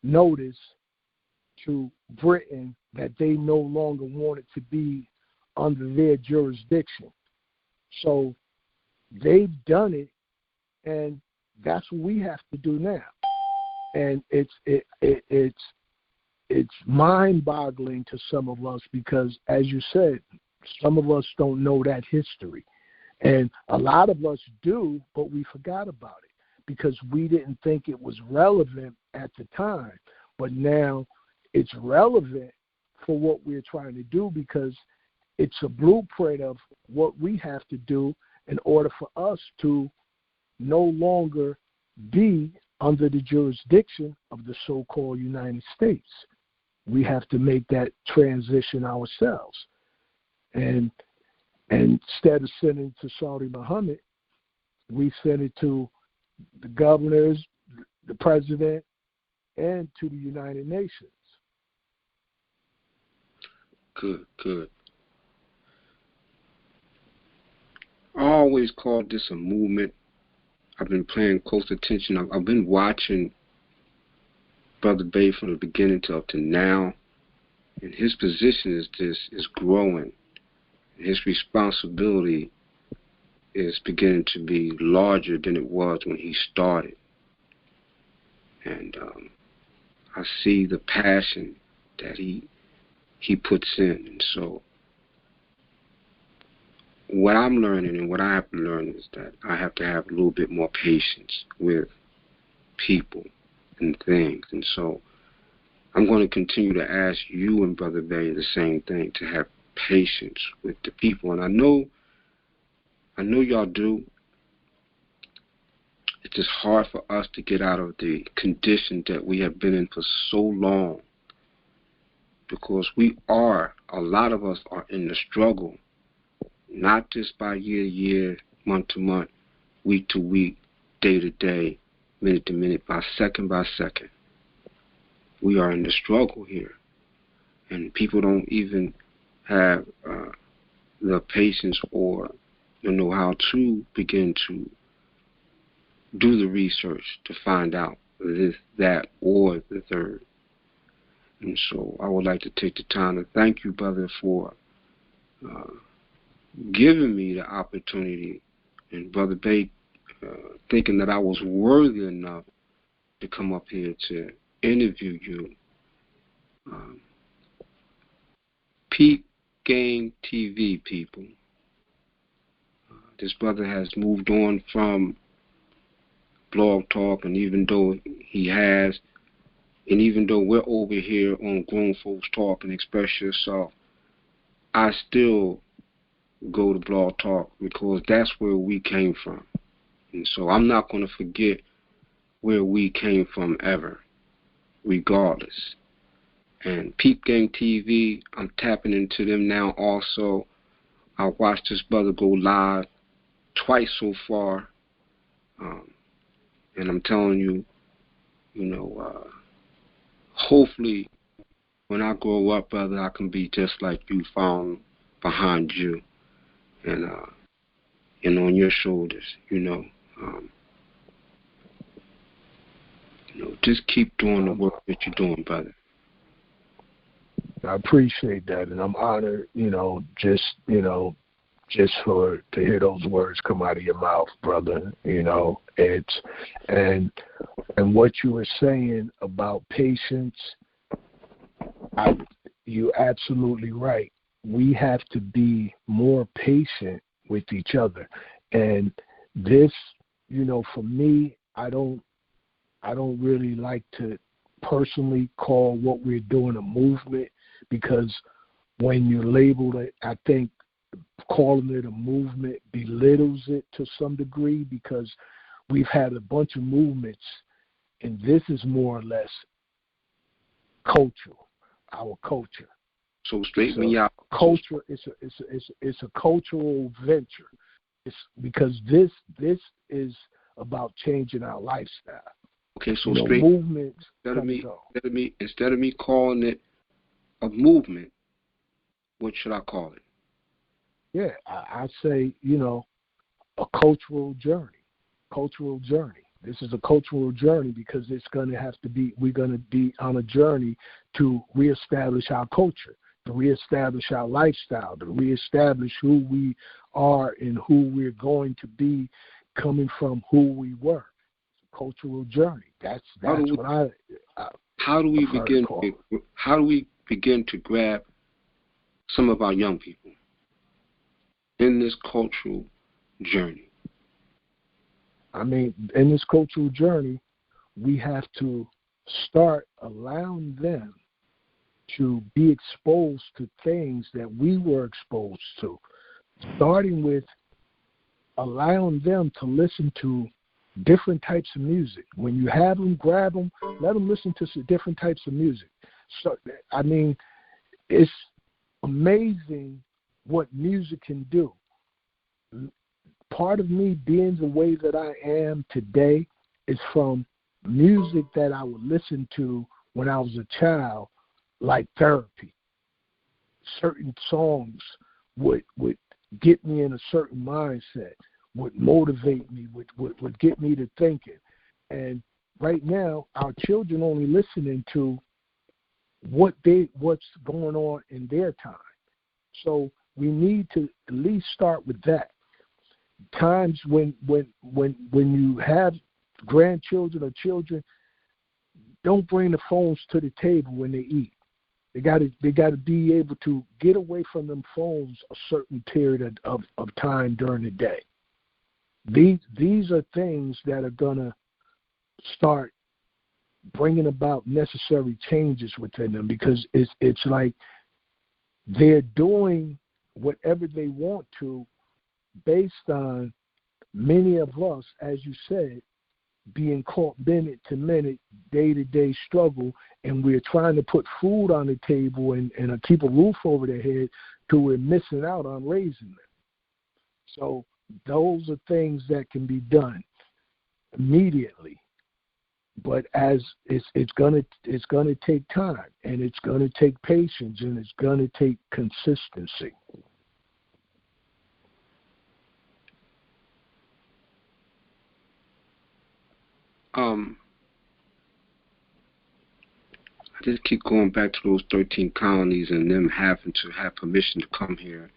notice to Britain that they no longer wanted to be under their jurisdiction. So they've done it, and that's what we have to do now. And it's mind-boggling to some of us because, as you said, some of us don't know that history. And a lot of us do, but we forgot about it because we didn't think it was relevant at the time. But now it's relevant for what we're trying to do because it's a blueprint of what we have to do in order for us to no longer be under the jurisdiction of the so-called United States. We have to make that transition ourselves. And instead of sending it to Saudi Muhammad, we send it to the governors, the president, and to the United Nations. Good. I always called this a movement. I've been paying close attention. I've been watching Brother Bay from the beginning to up to now, and his position is growing. His responsibility is beginning to be larger than it was when he started. And I see the passion that he puts in. And so what I'm learning and what I have to learn is that I have to have a little bit more patience with people and things. And so I'm going to continue to ask you and Brother Bay the same thing, to have patience with the people. And I know y'all do. It's just hard for us to get out of the condition that we have been in for so long, because a lot of us are in the struggle, not just by year to year, month to month, week to week, day to day, minute to minute, by second. We are in the struggle here. And people don't even have the patience or the know-how to begin to do the research to find out this, that, or the third. And so I would like to take the time to thank you, brother, for giving me the opportunity, and Brother Bay thinking that I was worthy enough to come up here to interview you. Peep Game TV people. This brother has moved on from Blog Talk, and even though we're over here on Grown Folks Talk and Express Yourself, I still go to Blog Talk because that's where we came from. And so I'm not going to forget where we came from ever, regardless. And Peep Gang TV, I'm tapping into them now also. I watched this brother go live twice so far. And I'm telling you, hopefully when I grow up, brother, I can be just like you, found behind you and on your shoulders, just keep doing the work that you're doing, brother. I appreciate that, and I'm honored, just to hear those words come out of your mouth, brother. It's and what you were saying about patience, you're absolutely right. We have to be more patient with each other, and this, for me, I don't really like to personally call what we're doing a movement, because when you label it, I think calling it a movement belittles it to some degree, because we've had a bunch of movements, and this is more or less cultural, our culture. So straighten me out. Culture it's a cultural venture. It's because this is about changing our lifestyle. Okay, so movements. Instead of me calling it a movement, what should I call it? Yeah, I'd say, a cultural journey. cultural journey. This is a cultural journey because it's going to have to be, we're going to be on a journey to reestablish our culture, to reestablish our lifestyle, to reestablish who we are and who we're going to be coming from who we were. It's a cultural journey. That's what how do we begin to grab some of our young people in this cultural journey? I mean, in this cultural journey, we have to start allowing them to be exposed to things that we were exposed to, starting with allowing them to listen to different types of music. When you have them, grab them, let them listen to some different types of music. So, I mean, it's amazing what music can do. Part of me being the way that I am today is from music that I would listen to when I was a child, like therapy. Certain songs would get me in a certain mindset, would motivate me, would get me to thinking. And right now, our children only listening to what's going on in their time. So we need to at least start with that. Times when you have grandchildren or children, don't bring the phones to the table when they eat. They got to be able to get away from them phones a certain period of time during the day. These are things that are gonna start bringing about necessary changes within them, because it's like they're doing whatever they want to based on many of us, as you said, being caught minute to minute, day-to-day struggle, and we're trying to put food on the table and keep a roof over their head till we're missing out on raising them. So those are things that can be done immediately. But as it's gonna take time, and it's gonna take patience, and it's gonna take consistency. I just keep going back to those 13 colonies and them having to have permission to come here.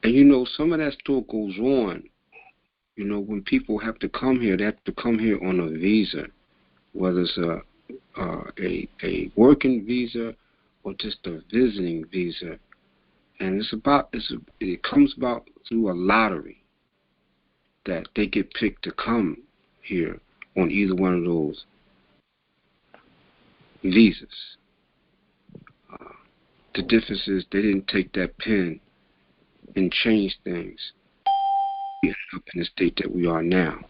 And some of that still goes on. When people have to come here, they have to come here on a visa, whether it's a working visa or just a visiting visa. And it comes about through a lottery that they get picked to come here on either one of those visas. The difference is they didn't take that pen and change things. We ended up in the state that we are now.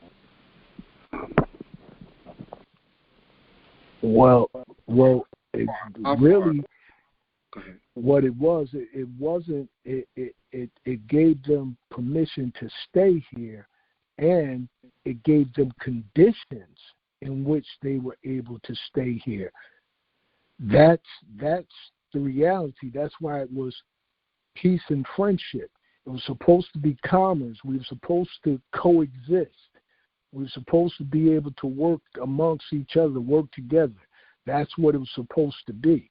Well, it really, go ahead. What it was, it wasn't. It gave them permission to stay here, and it gave them conditions in which they were able to stay here. That's the reality. That's why it was peace and friendship. It was supposed to be commerce. We were supposed to coexist. We were supposed to be able to work amongst each other, work together. That's what it was supposed to be.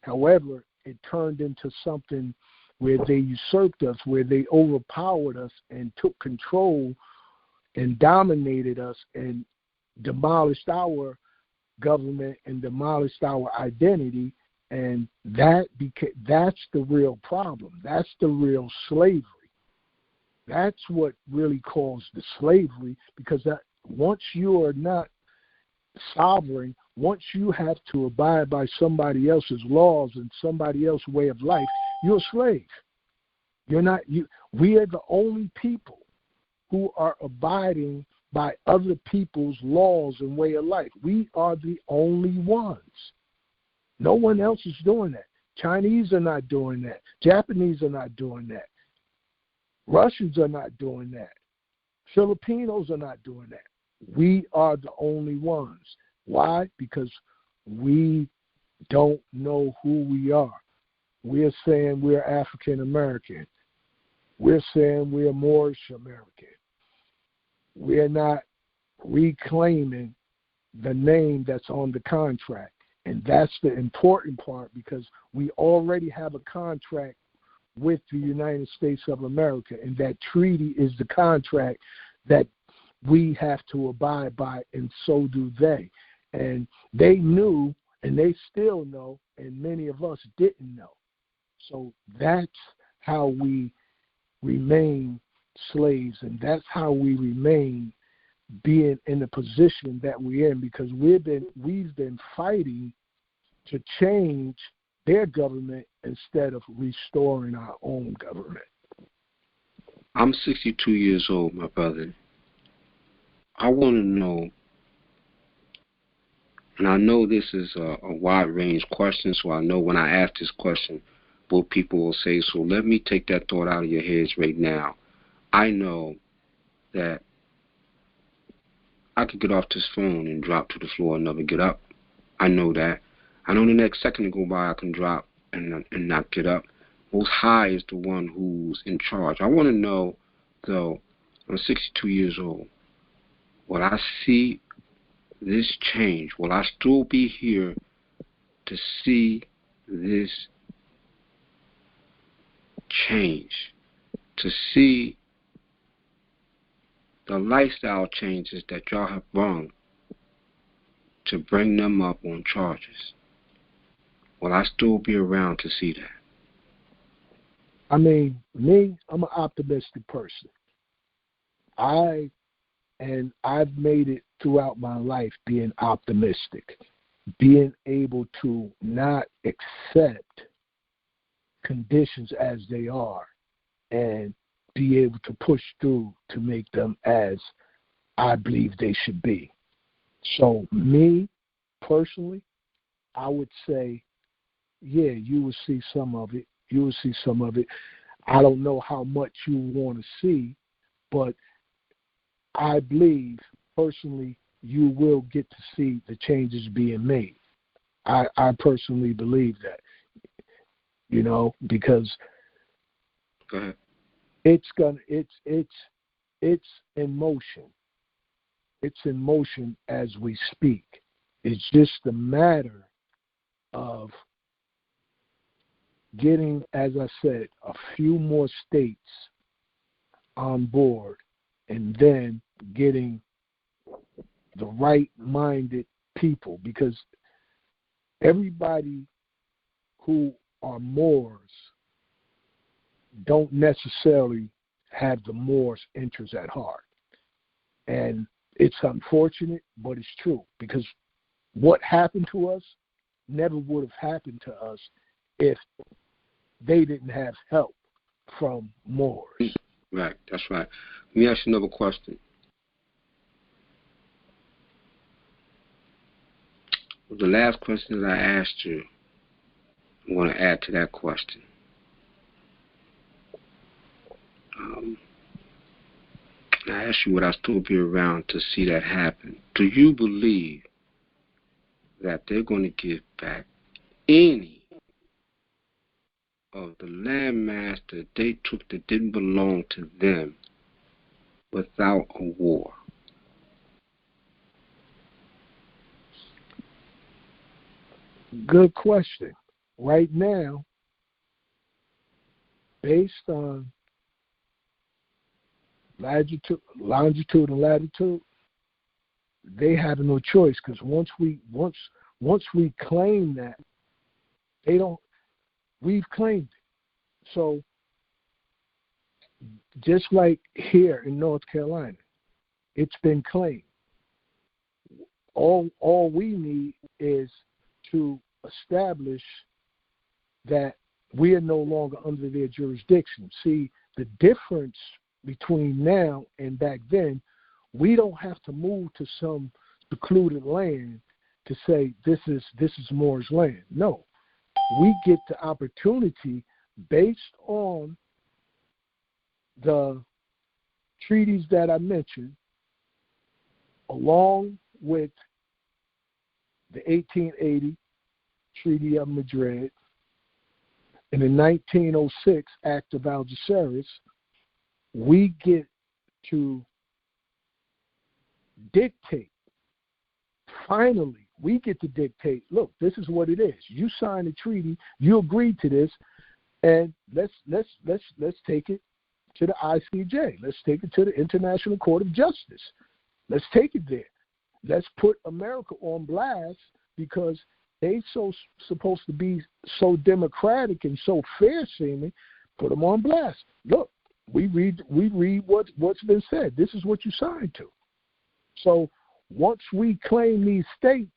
However, it turned into something where they usurped us, where they overpowered us and took control and dominated us and demolished our government and demolished our identity. And that's the real problem. That's the real slavery. That's what really caused the slavery, because once you are not sovereign, once you have to abide by somebody else's laws and somebody else's way of life, you're a slave. We are the only people who are abiding by other people's laws and way of life. We are the only ones. No one else is doing that. Chinese are not doing that. Japanese are not doing that. Russians are not doing that. Filipinos are not doing that. We are the only ones. Why? Because we don't know who we are. We're saying we're African American. we're saying we're Moorish American. We're not reclaiming the name that's on the contract. And that's the important part, because we already have a contract with the United States of America, and that treaty is the contract that we have to abide by, and so do they. And they knew, and they still know, and many of us didn't know. So that's how we remain slaves, and that's how we remain being in the position that we're in, because we've been fighting to change their government instead of restoring our own government. I'm 62 years old, my brother. I want to know, and I know this is a wide-range question, so I know when I ask this question, what people will say. So let me take that thought out of your heads right now. I know that I could get off this phone and drop to the floor and never get up. I know that. I know the next second to go by I can drop and not get up. Most High is the one who's in charge. I want to know, though, I'm 62 years old. Will I see this change? Will I still be here to see this change? To see the lifestyle changes that y'all have brought to bring them up on charges? Will I still be around to see that? I mean, me, I'm an optimistic person. I've made it throughout my life being optimistic, being able to not accept conditions as they are and be able to push through to make them as I believe they should be. So me, personally, I would say, yeah, you will see some of it. You will see some of it. I don't know how much you want to see, but I believe, personally, you will get to see the changes being made. I personally believe that, because Go ahead. It's in motion. It's in motion as we speak. It's just a matter of getting, as I said, a few more states on board, and then getting the right-minded people, because everybody who are Moors don't necessarily have the Moors' interests at heart. And it's unfortunate, but it's true, because what happened to us never would have happened to us if they didn't have help from Moors. Right, that's right. Let me ask you another question. The last question that I asked you, I'm going to add to that question. I asked you would I still be around to see that happen. Do you believe that they're going to give back any of the landmass that they took that didn't belong to them without a war? Good question. Right now, based on longitude and latitude, they have no choice, because once we claim that, we've claimed it. So just like here in North Carolina, it's been claimed. All we need is to establish that we are no longer under their jurisdiction. See, the difference between now and back then, we don't have to move to some secluded land to say this is Moors' land. No, we get the opportunity based on the treaties that I mentioned, along with the 1880 Treaty of Madrid and the 1906 Act of Algeciras, we get to dictate. Finally, we get to dictate, look, this is what it is. You signed a treaty, you agreed to this, and let's take it to the ICJ. Let's take it to the International Court of Justice. Let's take it there. Let's put America on blast because they supposed to be so democratic and so fair-seeming. Put them on blast. Look, we read what's been said. This is what you signed to. So once we claim these states,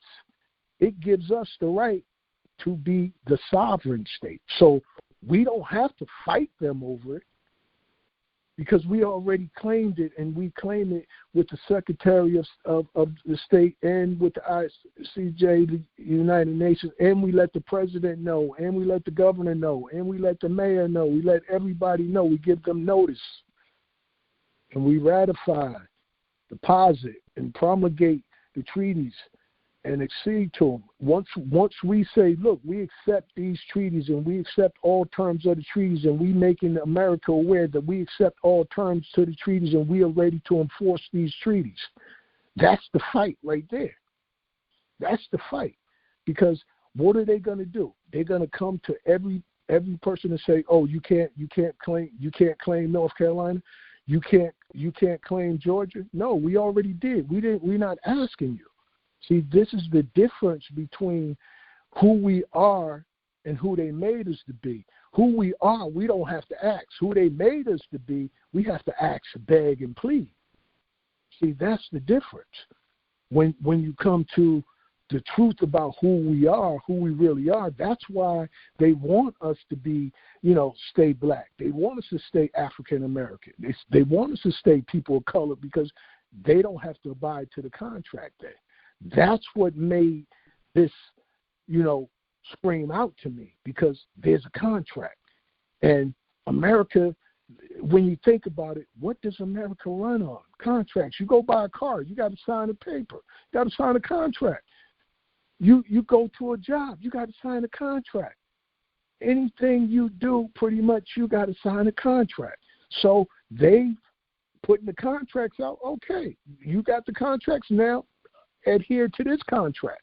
it gives us the right to be the sovereign state. So we don't have to fight them over it because we already claimed it, and we claim it with the Secretary of the State and with the ICJ, the United Nations, and we let the President know, and we let the Governor know, and we let the Mayor know. We let everybody know. We give them notice, and we ratify, deposit, and promulgate the treaties and accede to them. Once we say, look, we accept these treaties and we accept all terms of the treaties, and we making America aware that we accept all terms to the treaties and we are ready to enforce these treaties. That's the fight right there. That's the fight. Because what are they going to do? They're going to come to every person and say, oh, you can't claim North Carolina. You can't claim Georgia. No, we already did. We're not asking you. See, this is the difference between who we are and who they made us to be. Who we are, we don't have to ask. Who they made us to be, we have to ask, beg, and plead. See, that's the difference. When you come to the truth about who we are, who we really are, that's why they want us to be, stay black. They want us to stay African American. They want us to stay people of color because they don't have to abide to the contract there. That's what made this, scream out to me, because there's a contract. And America, when you think about it, what does America run on? Contracts. You go buy a car, you got to sign a paper. You got to sign a contract. You go to a job, you got to sign a contract. Anything you do, pretty much, you got to sign a contract. So they putting the contracts out. Okay, you got the contracts now. Adhere to this contract.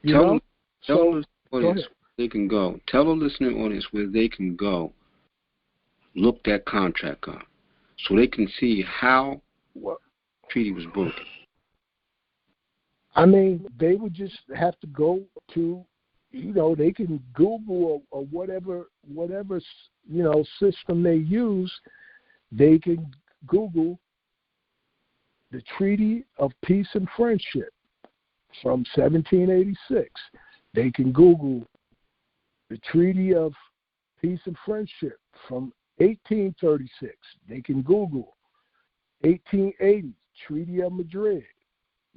Tell the audience they can go. Tell the listening audience where they can go. Look that contract up so they can see how the treaty was broken. I mean, they would just have to go to, they can Google or whatever system they use. They can Google the Treaty of Peace and Friendship from 1786. They can Google the Treaty of Peace and Friendship from 1836. They can Google 1880, Treaty of Madrid,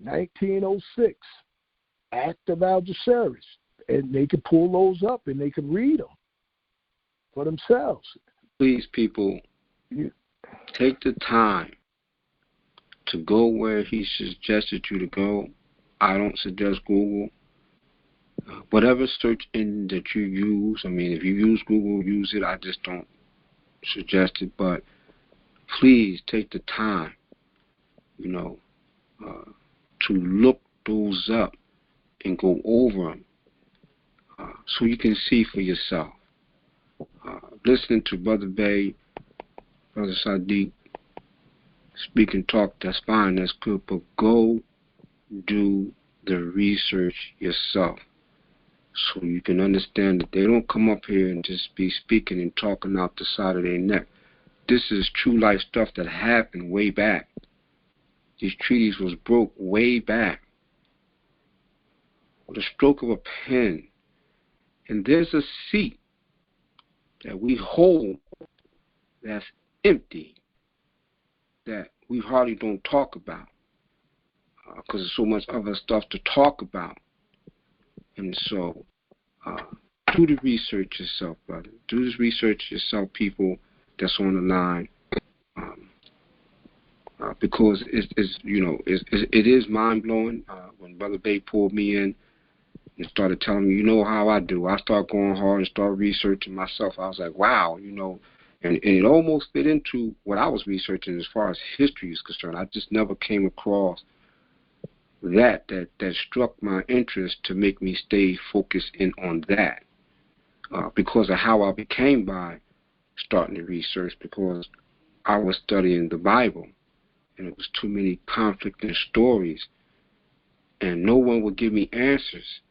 1906, Act of Algeciras, and they can pull those up and they can read them for themselves. Please, people, take the time to go where he suggested you to go. I don't suggest Google. Whatever search engine that you use, I mean, if you use Google, use it. I just don't suggest it. But please take the time, to look those up and go over them so you can see for yourself. Listening to Brother Bay, Brother Sadiq, speak and talk, that's fine, that's good, but go do the research yourself so you can understand that they don't come up here and just be speaking and talking out the side of their neck. This is true life stuff that happened way back. These treaties was broke way back with a stroke of a pen. And there's a seat that we hold that's empty, that we hardly don't talk about because there's so much other stuff to talk about. And so do the research yourself, brother. Do this research yourself, people that's on the line, because it is mind-blowing. When Brother Bay pulled me in and started telling me, how I do. I start going hard and start researching myself. I was like, wow, And it almost fit into what I was researching as far as history is concerned. I just never came across that struck my interest to make me stay focused in on that because of how I became by starting to research, because I was studying the Bible and it was too many conflicting stories and no one would give me answers.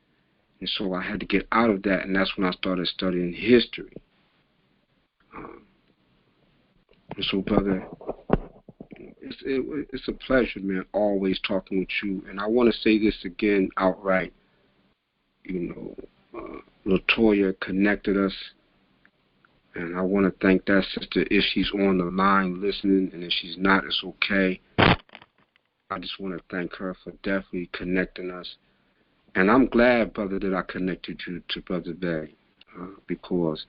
And so I had to get out of that, and that's when I started studying history. And so, brother, it's a pleasure, man, always talking with you. And I want to say this again outright. Latoya connected us, and I want to thank that sister if she's on the line listening, and if she's not, it's okay. I just want to thank her for definitely connecting us. And I'm glad, brother, that I connected you to Brother Bay, because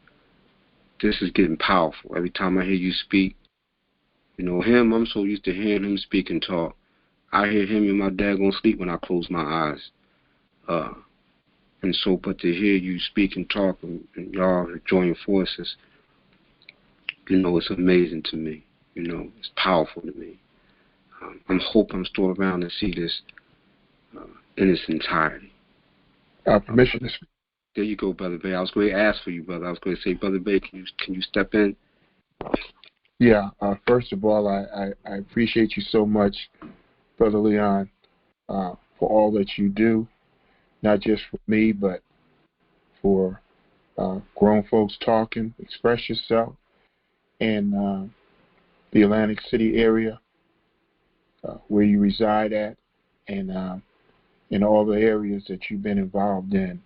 this is getting powerful. Every time I hear you speak, him, I'm so used to hearing him speak and talk. I hear him in my daggone sleep when I close my eyes. And so, but to hear you speak and talk and y'all join forces, it's amazing to me. It's powerful to me. I hope I'm still around to see this in its entirety. Permission to speak. There you go, Brother Bay. I was going to ask for you, brother. I was going to say, Brother Bay, can you step in? Yeah. First of all, I appreciate you so much, Brother Leon, for all that you do, not just for me, but for grown folks talking. Express yourself in the Atlantic City area where you reside at, and in all the areas that you've been involved in.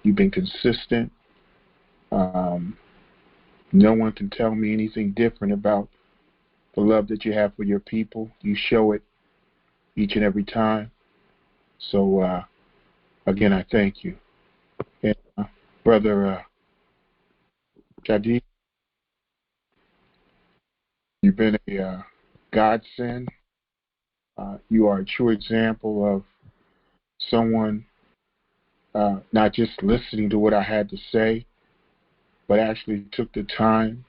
You've been consistent. No one can tell me anything different about the love that you have for your people. You show it each and every time. So, again, I thank you. And, Brother Jadi, you've been a godsend. You are a true example of someone not just listening to what I had to say, but actually took the time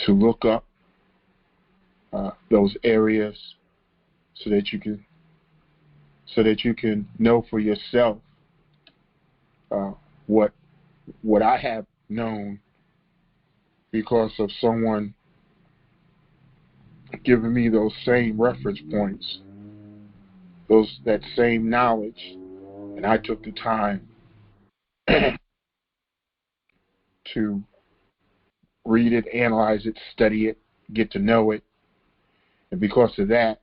to look up those areas so that you can know for yourself what I have known because of someone giving me those same reference points, that same knowledge, and I took the time to read it, analyze it, study it, get to know it, and because of that,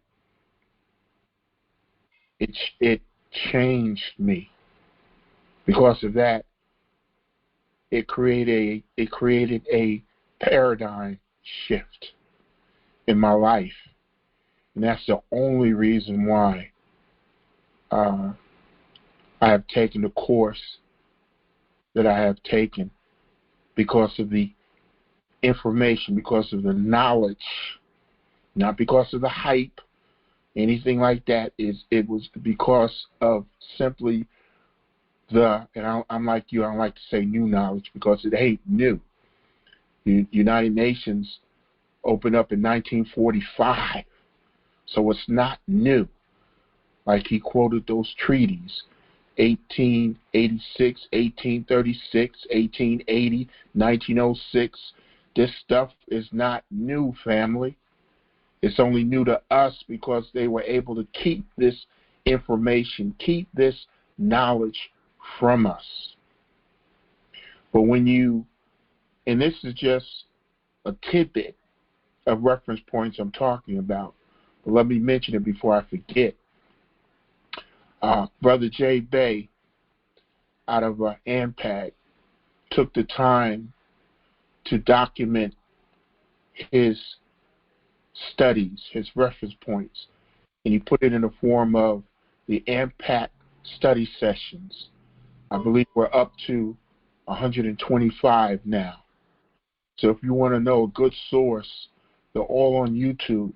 it changed me. Because of that, it created a paradigm shift in my life, and that's the only reason why I have taken the course that I have taken, because of the information, because of the knowledge, not because of the hype, anything like that. It was because of simply and I'm like you, I don't like to say new knowledge because it ain't new. The United Nations opened up in 1945, so it's not new. Like he quoted those treaties, 1886, 1836, 1880, 1906. This stuff is not new, family. It's only new to us because they were able to keep this information, keep this knowledge from us. But and this is just a tidbit of reference points I'm talking about, but let me mention it before I forget. Brother J. Bay out of AMPAC took the time to document his studies, his reference points, and he put it in the form of the AMPAC study sessions. I believe we're up to 125 now. So if you want to know a good source, they're all on YouTube.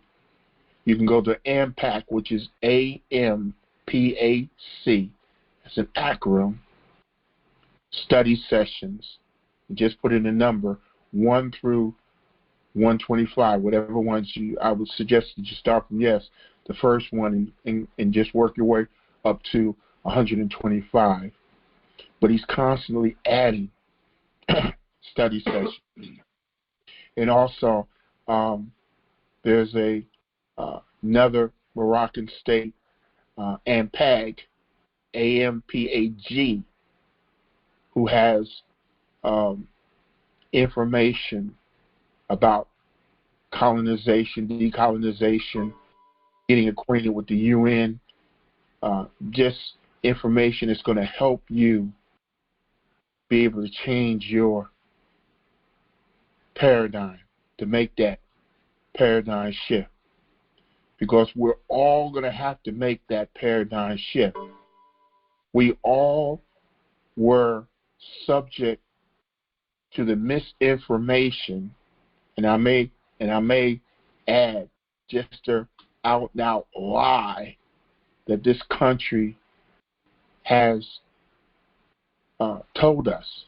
You can go to AMPAC, which is AMPAC. It's an acronym. Study sessions. You just put in a number 1 through 125, whatever ones I would suggest that you start from yes, the first one, and just work your way up to 125. But he's constantly adding study sessions. And also, there's another Moroccan state, Ampag, AMPAG, who has information about colonization, decolonization, getting acquainted with the UN, just information that's going to help you be able to change your paradigm, to make that paradigm shift. Because we're all going to have to make that paradigm shift. We all were subject to the misinformation, and I may add, just an out and out lie that this country has told us.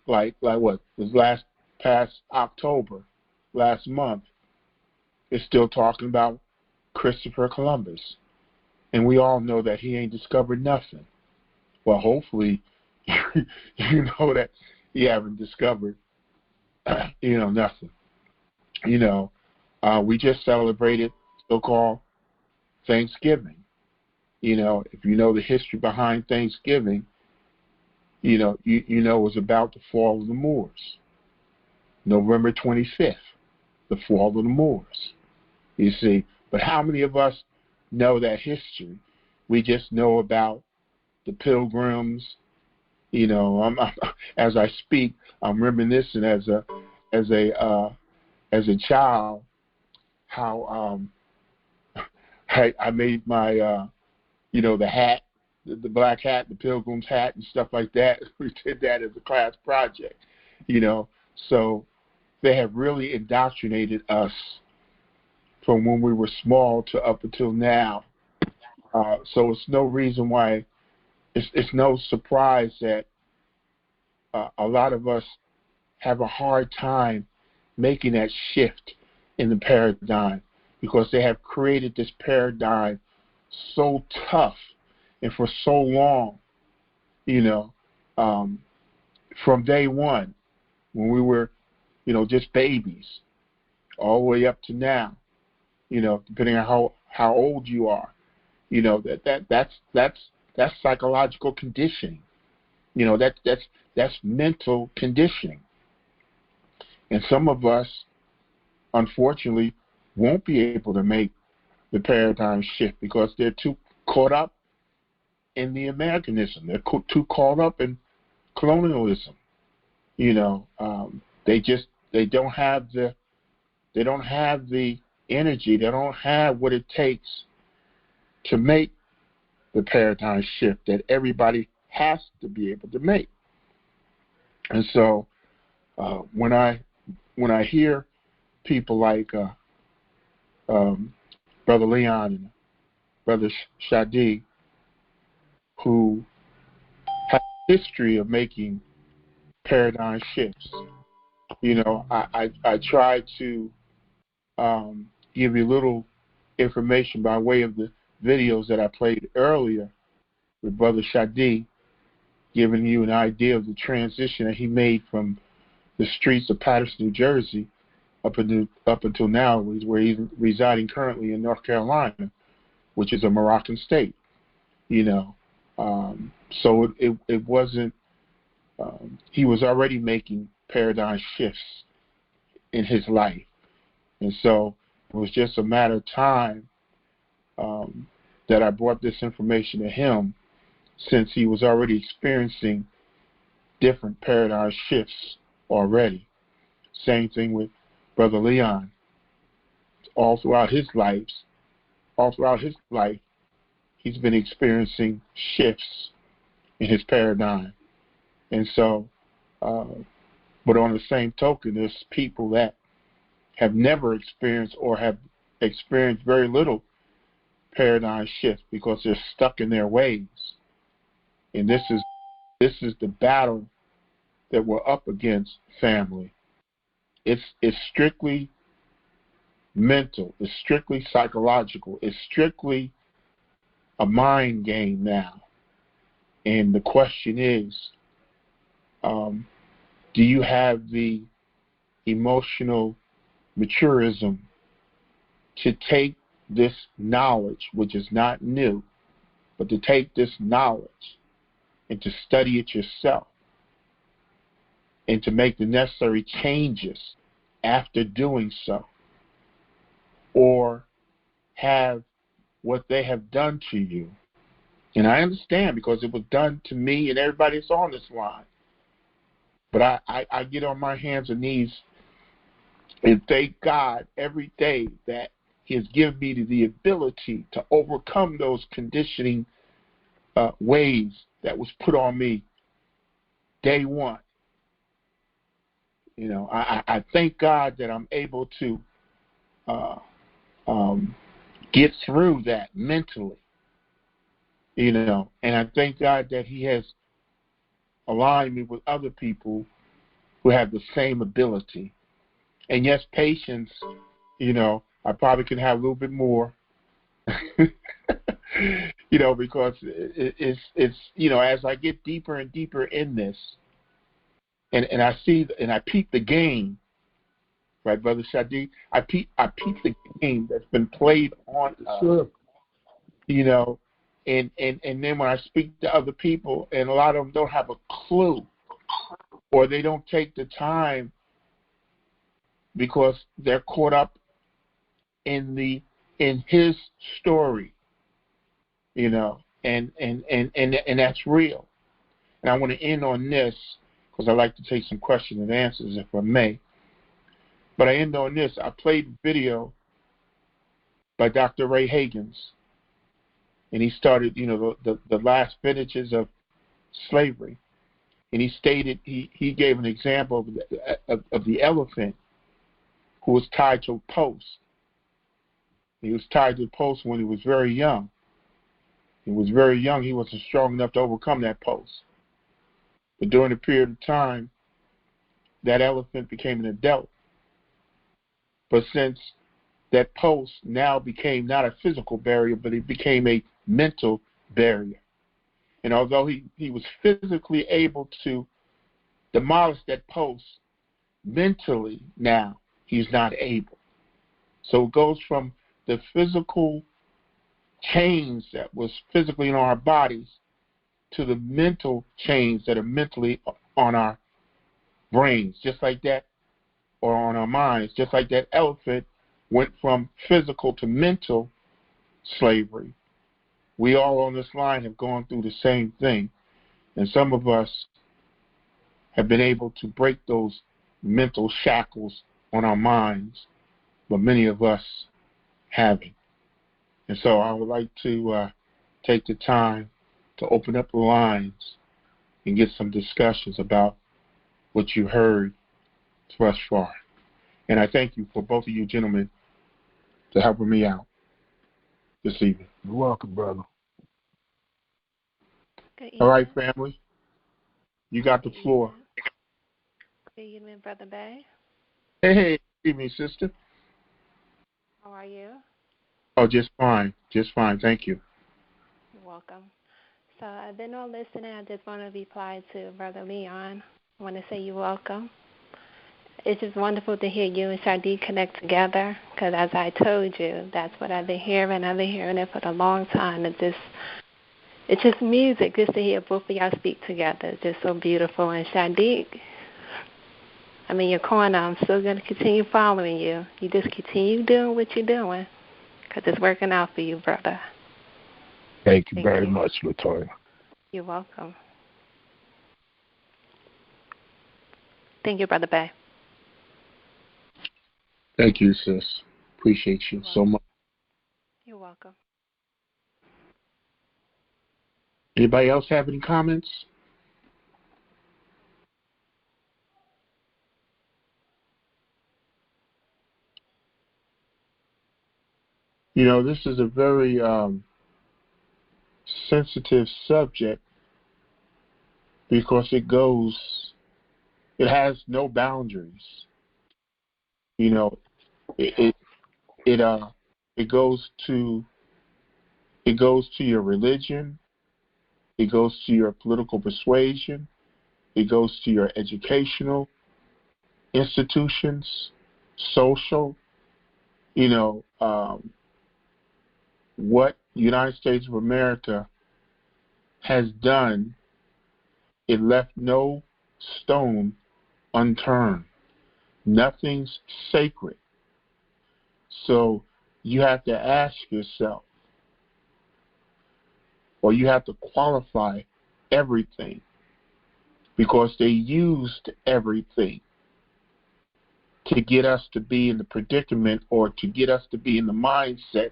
Like what was past October, last month, is still talking about Christopher Columbus, and we all know that he ain't discovered nothing. Well, hopefully, you know that he haven't discovered, nothing. We just celebrated so-called Thanksgiving. If you know the history behind Thanksgiving, you know it was about the fall of the Moors. November 25th, the fall of the Moors. You see, but how many of us know that history? We just know about the Pilgrims. As I speak, I'm reminiscing as a child how I made my the hat, the black hat, the Pilgrim's hat, and stuff like that. We did that as a class project. So they have really indoctrinated us from when we were small to up until now. So it's no reason why, it's no surprise that a lot of us have a hard time making that shift in the paradigm, because they have created this paradigm so tough and for so long, from day one, when we were, just babies, all the way up to now, depending on how old you are, that's psychological conditioning. That's mental conditioning. And some of us, unfortunately, won't be able to make the paradigm shift because they're too caught up in the Americanism. They're too caught up in colonialism. They don't have the energy. They don't have what it takes to make the paradigm shift that everybody has to be able to make. And so when I hear people like Brother Leon and Brother Shadi, who have a history of making paradigm shifts, I try to give you a little information by way of the videos that I played earlier with Brother Shadi, giving you an idea of the transition that he made from the streets of Patterson, New Jersey, up until now, where he's residing currently in North Carolina, which is a Moroccan state. So it wasn't. He was already making paradigm shifts in his life, and so it was just a matter of time that I brought this information to him, since he was already experiencing different paradigm shifts already. Same thing with Brother Leon. All throughout his life, he's been experiencing shifts in his paradigm. And so, but on the same token, there's people that have never experienced or have experienced very little paradigm shift because they're stuck in their ways. And this is This is the battle that we're up against, family. It's strictly mental. It's strictly psychological. It's strictly a mind game now. And the question is, do you have the emotional maturism to take this knowledge, which is not new, but to take this knowledge and to study it yourself and to make the necessary changes after doing so? Or have what they have done to you, and I understand because it was done to me and everybody that's on this line, but I get on my hands and knees and thank God every day that He has given me the ability to overcome those conditioning ways that was put on me day one. You know, I thank God that I'm able to get through that mentally, you know, and I thank God that He has aligned me with other people who have the same ability. And yes, patience, you know, I probably could have a little bit more, you know, because it's you know, as I get deeper and deeper in this, and I see and I peep the game, right, Brother Shadi? I peep the game that's been played on us, Sure. you know, and then when I speak to other people, and a lot of them don't have a clue, or they don't take the time because they're caught up in his story, you know, and that's real. And I want to end on this because I like to take some questions and answers, if I may. But I end on this. I played a video by Dr. Ray Higgins, and he started, you know, the last vestiges of slavery. And he stated, he gave an example of the elephant who was tied to a post. He was tied to the post when he was very young. He was very young. He wasn't strong enough to overcome that post. But during a period of time, that elephant became an adult. But since that post now became not a physical barrier, but it became a mental barrier. And although he was physically able to demolish that post, mentally now he's not able. So it goes from the physical chains that was physically in our bodies to the mental chains that are mentally on our brains, just like that, or on our minds, just like that elephant went from physical to mental slavery. We all on this line have gone through the same thing, and some of us have been able to break those mental shackles on our minds, but many of us haven't. And so I would like to take the time to open up the lines and get some discussions about what you heard thus far. And I thank you for both of you gentlemen to helping me out this evening. You're welcome, brother. All right, family. You got the floor. Good evening, Brother Bay. Hey, good evening, sister. How are you? Oh, just fine. Just fine. Thank you. You're welcome. So I've been on listening. I just want to reply to Brother Leon. I want to say you're welcome. It's just wonderful to hear you and Shadi connect together because, as I told you, that's what I've been hearing. I've been hearing it for a long time. It's just music just to hear both of y'all speak together. It's just so beautiful. And Shadi, I'm in your corner. I'm still going to continue following you. You just continue doing what you're doing because it's working out for you, brother. Thank you very much, Latoya. You're welcome. Thank you, Brother Bay. Thank you, sis. Appreciate you so much. You're welcome. Anybody else have any comments? You know, this is a very sensitive subject because it has no boundaries. You know, it goes to your religion, it goes to your political persuasion, it goes to your educational institutions, social. You know, what United States of America has done, it left no stone unturned. Nothing's sacred. So you have to ask yourself, or you have to qualify everything, because they used everything to get us to be in the predicament, or to get us to be in the mindset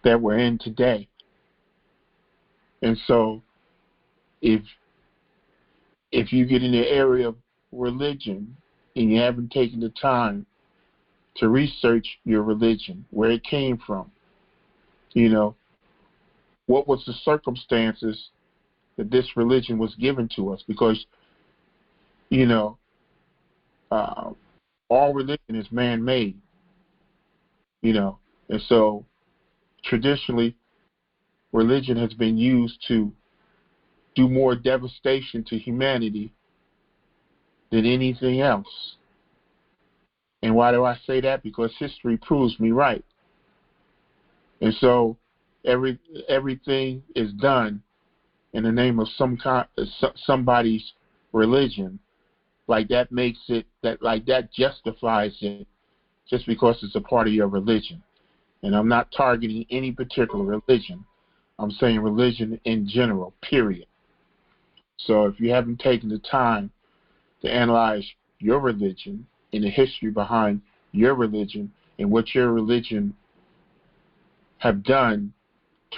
that we're in today. And so if you get in the area of religion and you haven't taken the time to research your religion, where it came from, you know, what was the circumstances that this religion was given to us? Because, you know, all religion is man-made, you know, and so traditionally religion has been used to do more devastation to humanity than anything else. And why do I say that? Because history proves me right. And so everything is done in the name of somebody's religion. Like that makes it, that justifies it, just because it's a part of your religion. And I'm not targeting any particular religion. I'm saying religion in general, period. So if you haven't taken the time to analyze your religion and the history behind your religion and what your religion have done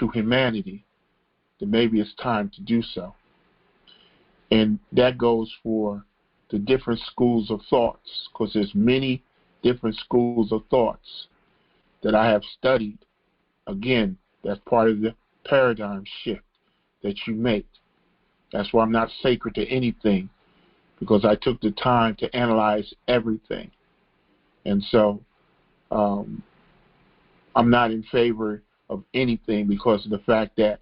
to humanity, then maybe it's time to do so. And that goes for the different schools of thoughts, because there's many different schools of thoughts that I have studied. Again, that's part of the paradigm shift that you make. That's why I'm not sacred to anything, because I took the time to analyze everything. And so I'm not in favor of anything because of the fact that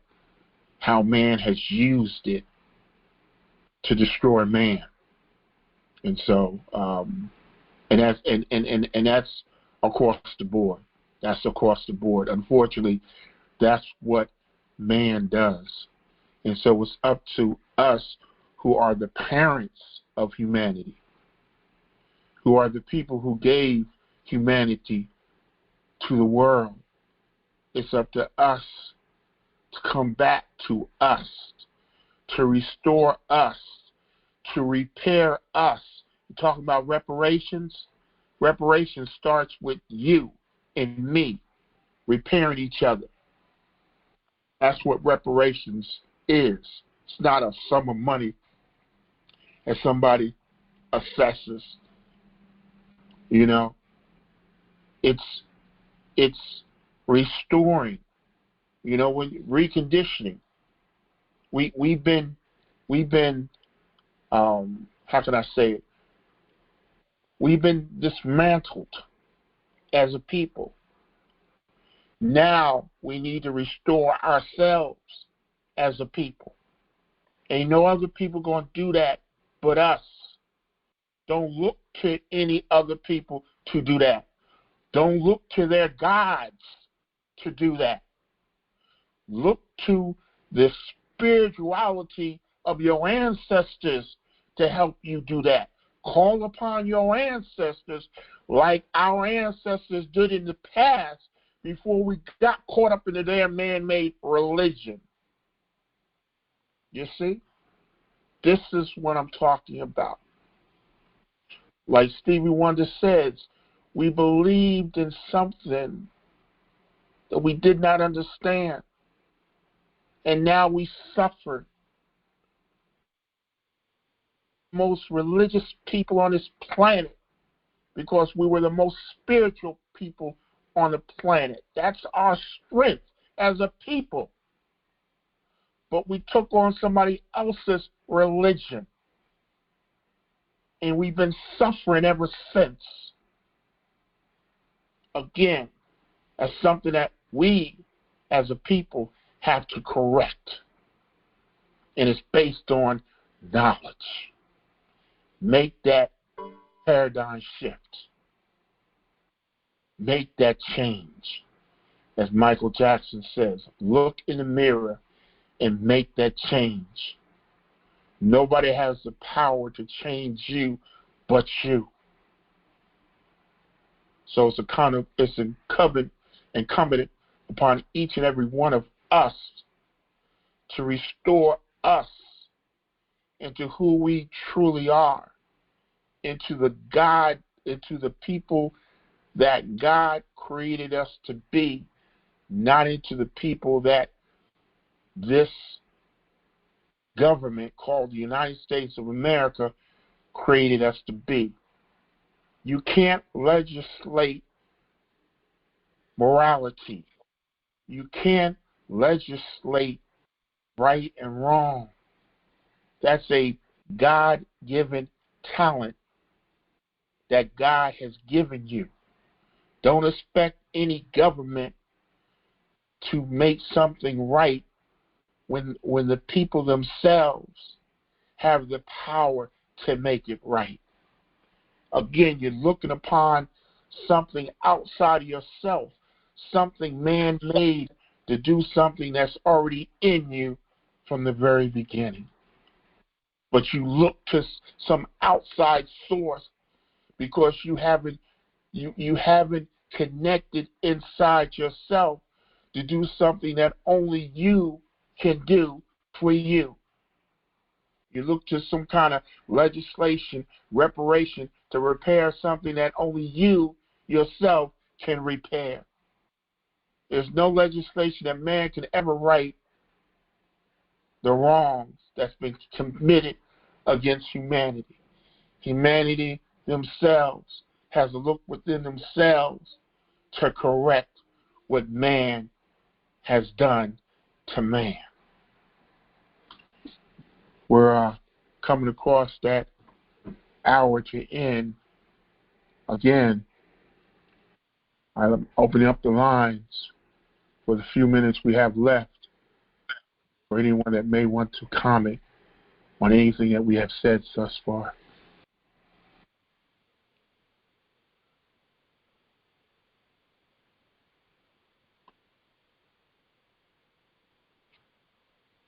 how man has used it to destroy man. And so and that's across the board. That's across the board. Unfortunately, that's what man does. And so it's up to us, who are the parents of humanity, who are the people who gave humanity to the world. It's up to us to come back to us, to restore us, to repair us. You're talking about reparations? Reparations starts with you and me repairing each other. That's what reparations is. It's not a sum of money that somebody assesses. You know, it's restoring. You know, when reconditioning. We've been how can I say it? We've been dismantled as a people. Now we need to restore ourselves as a people. Ain't no other people going to do that but us. Don't look to any other people to do that. Don't look to their gods to do that. Look to the spirituality of your ancestors to help you do that. Call upon your ancestors like our ancestors did in the past before we got caught up into their man-made religion. You see? This is what I'm talking about. Like Stevie Wonder says, we believed in something that we did not understand. And now we suffer. Most religious people on this planet, because we were the most spiritual people on the planet. That's our strength as a people. but we took on somebody else's religion. And we've been suffering ever since. Again, that's something that we as a people have to correct. And it's based on knowledge. Make that paradigm shift. Make that change. As Michael Jackson says, look in the mirror and make that change. Nobody has the power to change you but you. So it's incumbent upon each and every one of us to restore us into who we truly are, into the people that God created us to be, not into the people that this government called the United States of America created us to be. You can't legislate morality. You can't legislate right and wrong. That's a God-given talent that God has given you. Don't expect any government to make something right when the people themselves have the power to make it right. Again, you're looking upon something outside of yourself, something man-made to do something that's already in you from the very beginning. But you look to some outside source because you haven't connected inside yourself to do something that only you can do for you. You look to some kind of legislation, reparation to repair something that only you yourself can repair. There's no legislation that man can ever right the wrongs that's been committed against humanity. Humanity themselves has to look within themselves to correct what man has done to man. We're coming across that hour to end. Again, I'm opening up the lines for the few minutes we have left for anyone that may want to comment on anything that we have said thus far.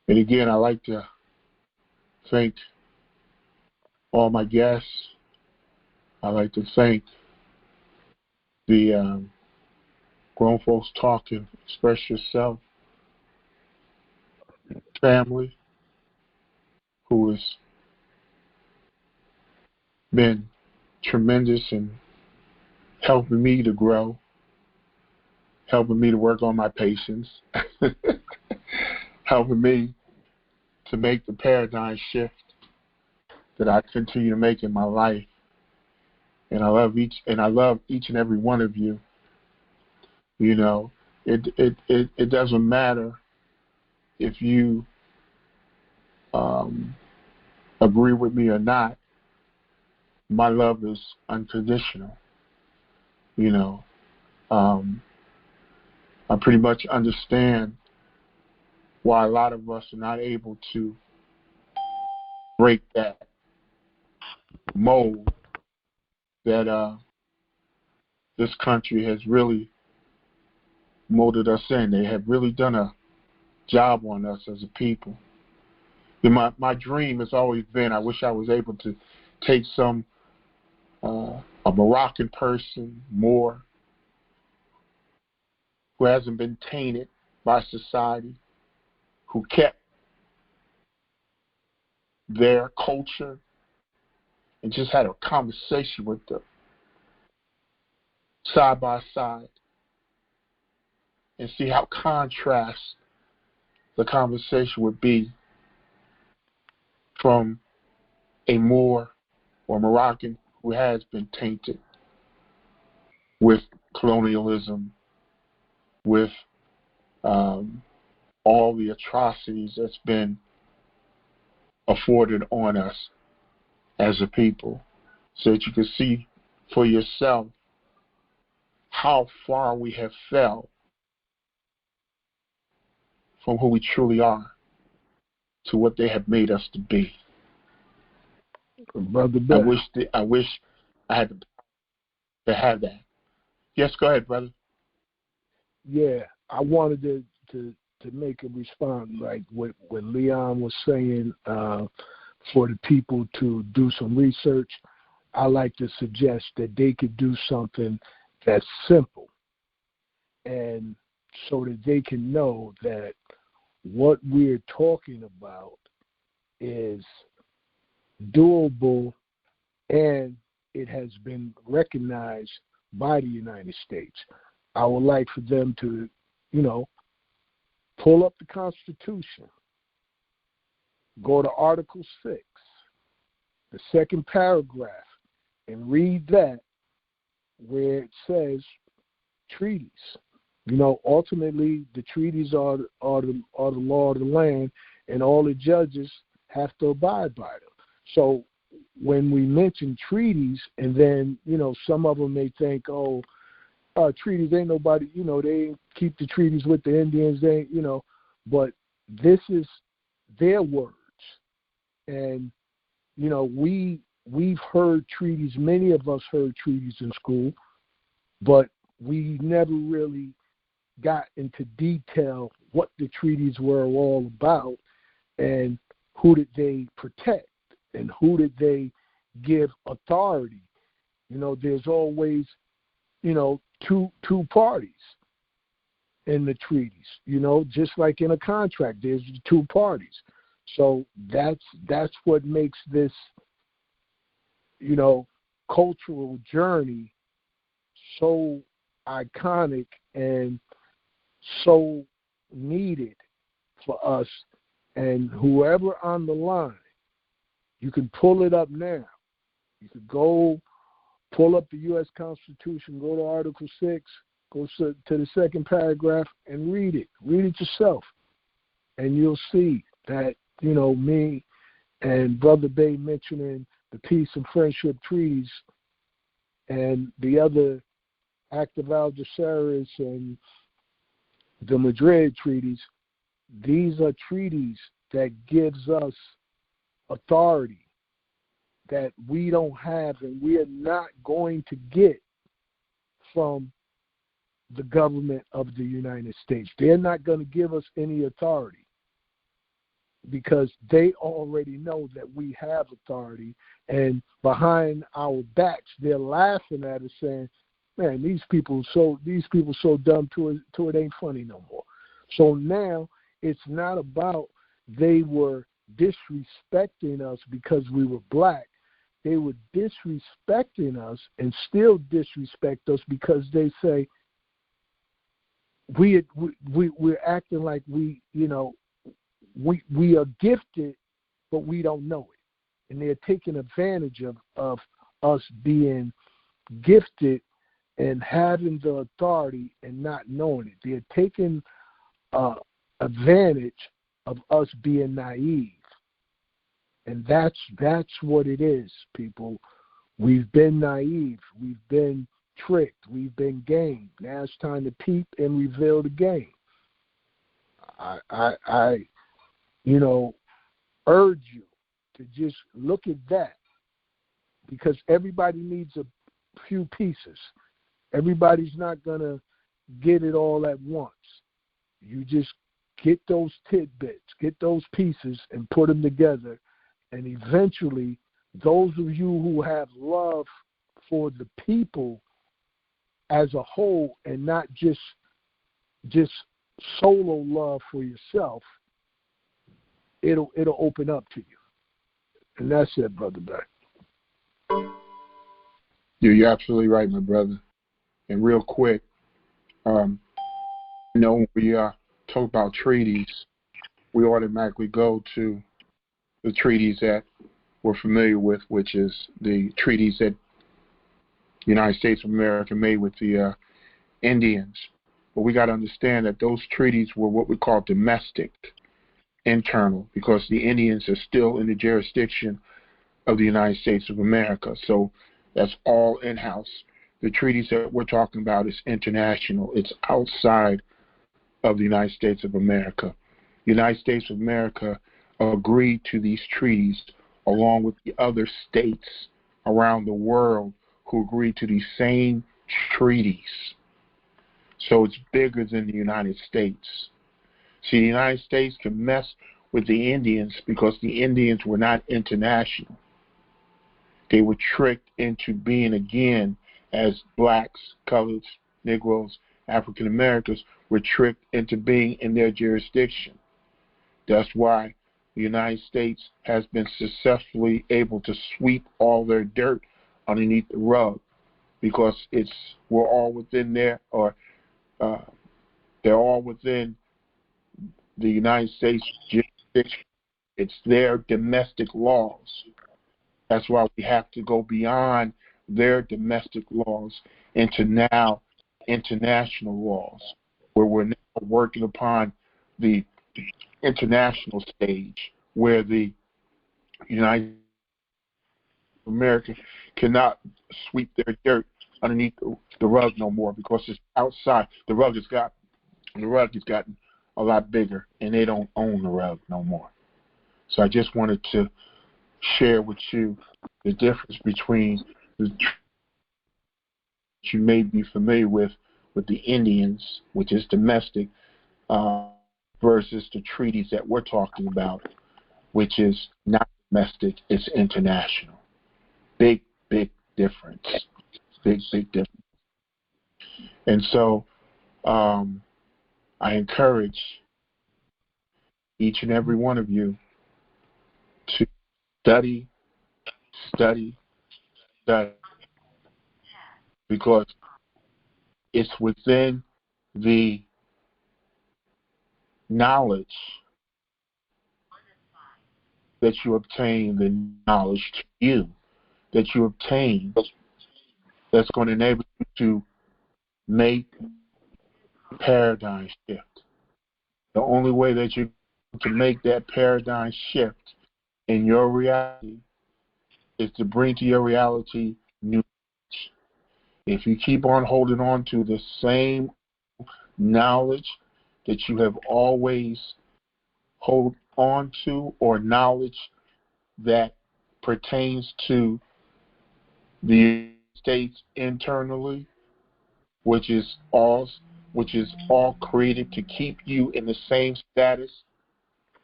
And again, I'd like to thank all my guests. I'd like to thank the Grown Folks Talking, Express Yourself family, who has been tremendous in helping me to grow, helping me to work on my patience, helping me to make the paradigm shift that I continue to make in my life. And I love each and every one of you. You know, it doesn't matter if you agree with me or not. My love is unconditional. You know, I pretty much understand why a lot of us are not able to break that mold that this country has really molded us in. They have really done a job on us as a people. And my dream has always been, I wish I was able to take a Moroccan person more who hasn't been tainted by society, who kept their culture, and just had a conversation with them side by side and see how contrast the conversation would be from a Moor or Moroccan who has been tainted with colonialism, with all the atrocities that's been afforded on us as a people, so that you can see for yourself how far we have fell from who we truly are to what they have made us to be. Brother I Ben. wish I had to have that. Yes, go ahead, brother. Yeah, I wanted to make a response, like what Leon was saying, for the people to do some research. I like to suggest that they could do something that's simple, and so that they can know that what we're talking about is doable, and it has been recognized by the United States. I would like for them to, pull up the Constitution, go to Article 6, the second paragraph, and read that, where it says treaties. Ultimately, the treaties are the law of the land, and all the judges have to abide by them. So when we mention treaties, and then, some of them may think, treaties ain't nobody, they ain't keep the treaties with the Indians, they ain't, but this is their words. And, we've heard treaties, many of us heard treaties in school, but we never really got into detail what the treaties were all about and who did they protect and who did they give authority. There's always, two parties in the treaties, just like in a contract, there's two parties. So that's what makes this, cultural journey so iconic and so needed for us. And whoever on the line, you can pull it up now. You could go pull up the U.S. Constitution, go to Article 6, go to the second paragraph and read it. Read it yourself. And you'll see that, me and Brother Bay mentioning the peace and friendship treaties and the other Act of Algeciras and the Madrid treaties, these are treaties that gives us authority that we don't have and we are not going to get from the government of the United States. They're not going to give us any authority because they already know that we have authority, and behind our backs they're laughing at us saying, man, these people so dumb to it ain't funny no more. So now it's not about they were disrespecting us because we were black. They were disrespecting us and still disrespect us because they say we're acting like we are gifted, but we don't know it. And they're taking advantage of us being gifted and having the authority and not knowing it. They're taking advantage of us being naive. And that's what it is, people. We've been naive. We've been tricked. We've been gamed. Now it's time to peep and reveal the game. I urge you to just look at that, because everybody needs a few pieces. Everybody's not going to get it all at once. You just get those tidbits, get those pieces, and put them together. And eventually, those of you who have love for the people as a whole and not just solo love for yourself, it'll open up to you. And that's it, Brother Beck. You're absolutely right, my brother. And real quick, when we talk about treaties, we automatically go to the treaties that we're familiar with, which is the treaties that the United States of America made with the Indians But we got to understand that those treaties were what we call domestic, internal, because the Indians are still in the jurisdiction of the United States of America. So that's all in-house. The treaties that we're talking about is international. It's outside of the United States of America. The United States of America agreed to these treaties along with the other states around the world who agreed to these same treaties. So it's bigger than the United States. See, the United States can mess with the Indians because the Indians were not international. They were tricked into being, again, as blacks, coloreds, Negroes, African Americans, were tricked into being in their jurisdiction. That's why the United States has been successfully able to sweep all their dirt underneath the rug, because we're all within there, or they're all within the United States jurisdiction. It's their domestic laws. That's why we have to go beyond their domestic laws into now international laws, where we're now working upon the international stage, where the United States of America cannot sweep their dirt underneath the rug no more, because it's outside. The rug has gotten a lot bigger, and they don't own the rug no more. So I just wanted to share with you the difference between the you may be familiar with the Indians, which is domestic, versus the treaties that we're talking about, which is not domestic, it's international. Big difference. Big difference. And so I encourage each and every one of you to study, because it's within the knowledge that you obtain, the knowledge to you that you obtain, that's going to enable you to make a paradigm shift. The only way that you can make that paradigm shift in your reality is to bring to your reality new knowledge. If you keep on holding on to the same knowledge that you have always hold on to, or knowledge that pertains to the United States internally, which is all created to keep you in the same status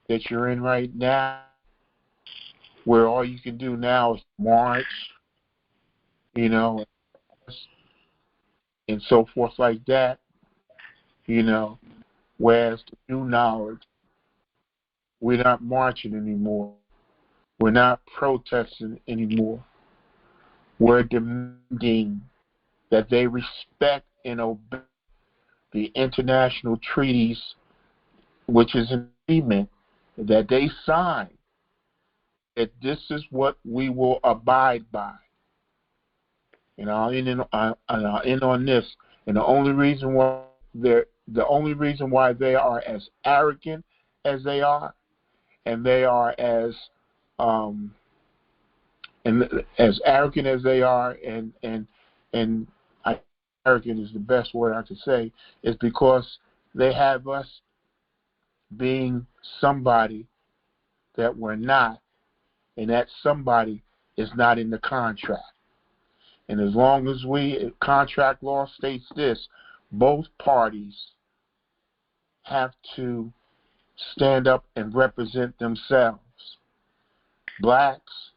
that you're in right now, where all you can do now is march, and so forth like that, whereas the new knowledge, we're not marching anymore. We're not protesting anymore. We're demanding that they respect and obey the international treaties, which is an agreement that they sign, that this is what we will abide by. And I'll end on this. And the only reason why they are as arrogant as they are, and they are as arrogant as they are, and arrogant is the best word I could say, is because they have us being somebody that we're not, and that somebody is not in the contract. And as long as contract law states this, both parties have to stand up and represent themselves. Blacks,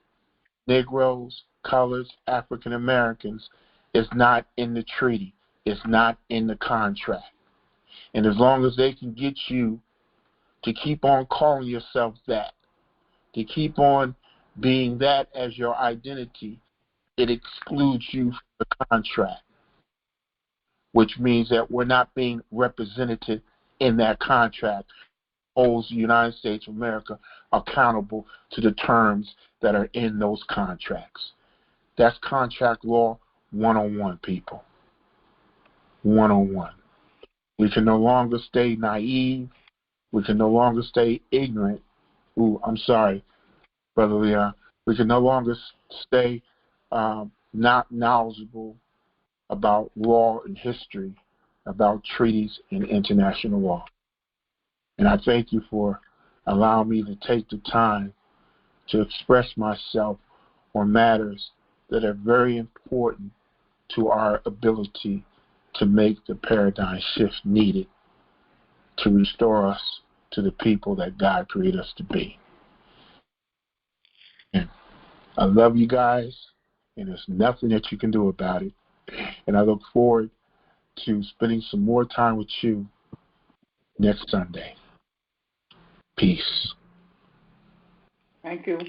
Negroes, colors, African Americans is not in the treaty. It's not in the contract. And as long as they can get you to keep on calling yourself that, to keep on being that as your identity, it excludes you from the contract, which means that we're not being represented in that contract, holds the United States of America accountable to the terms that are in those contracts. That's contract law 101, people. 101. We can no longer stay naive. We can no longer stay ignorant. I'm sorry, Brother Leon. We can no longer stay not knowledgeable about law and history, about treaties and international law. And I thank you for allowing me to take the time to express myself on matters that are very important to our ability to make the paradigm shift needed to restore us to the people that God created us to be. And I love you guys, and there's nothing that you can do about it. And I look forward to spending some more time with you next Sunday. Peace. Thank you.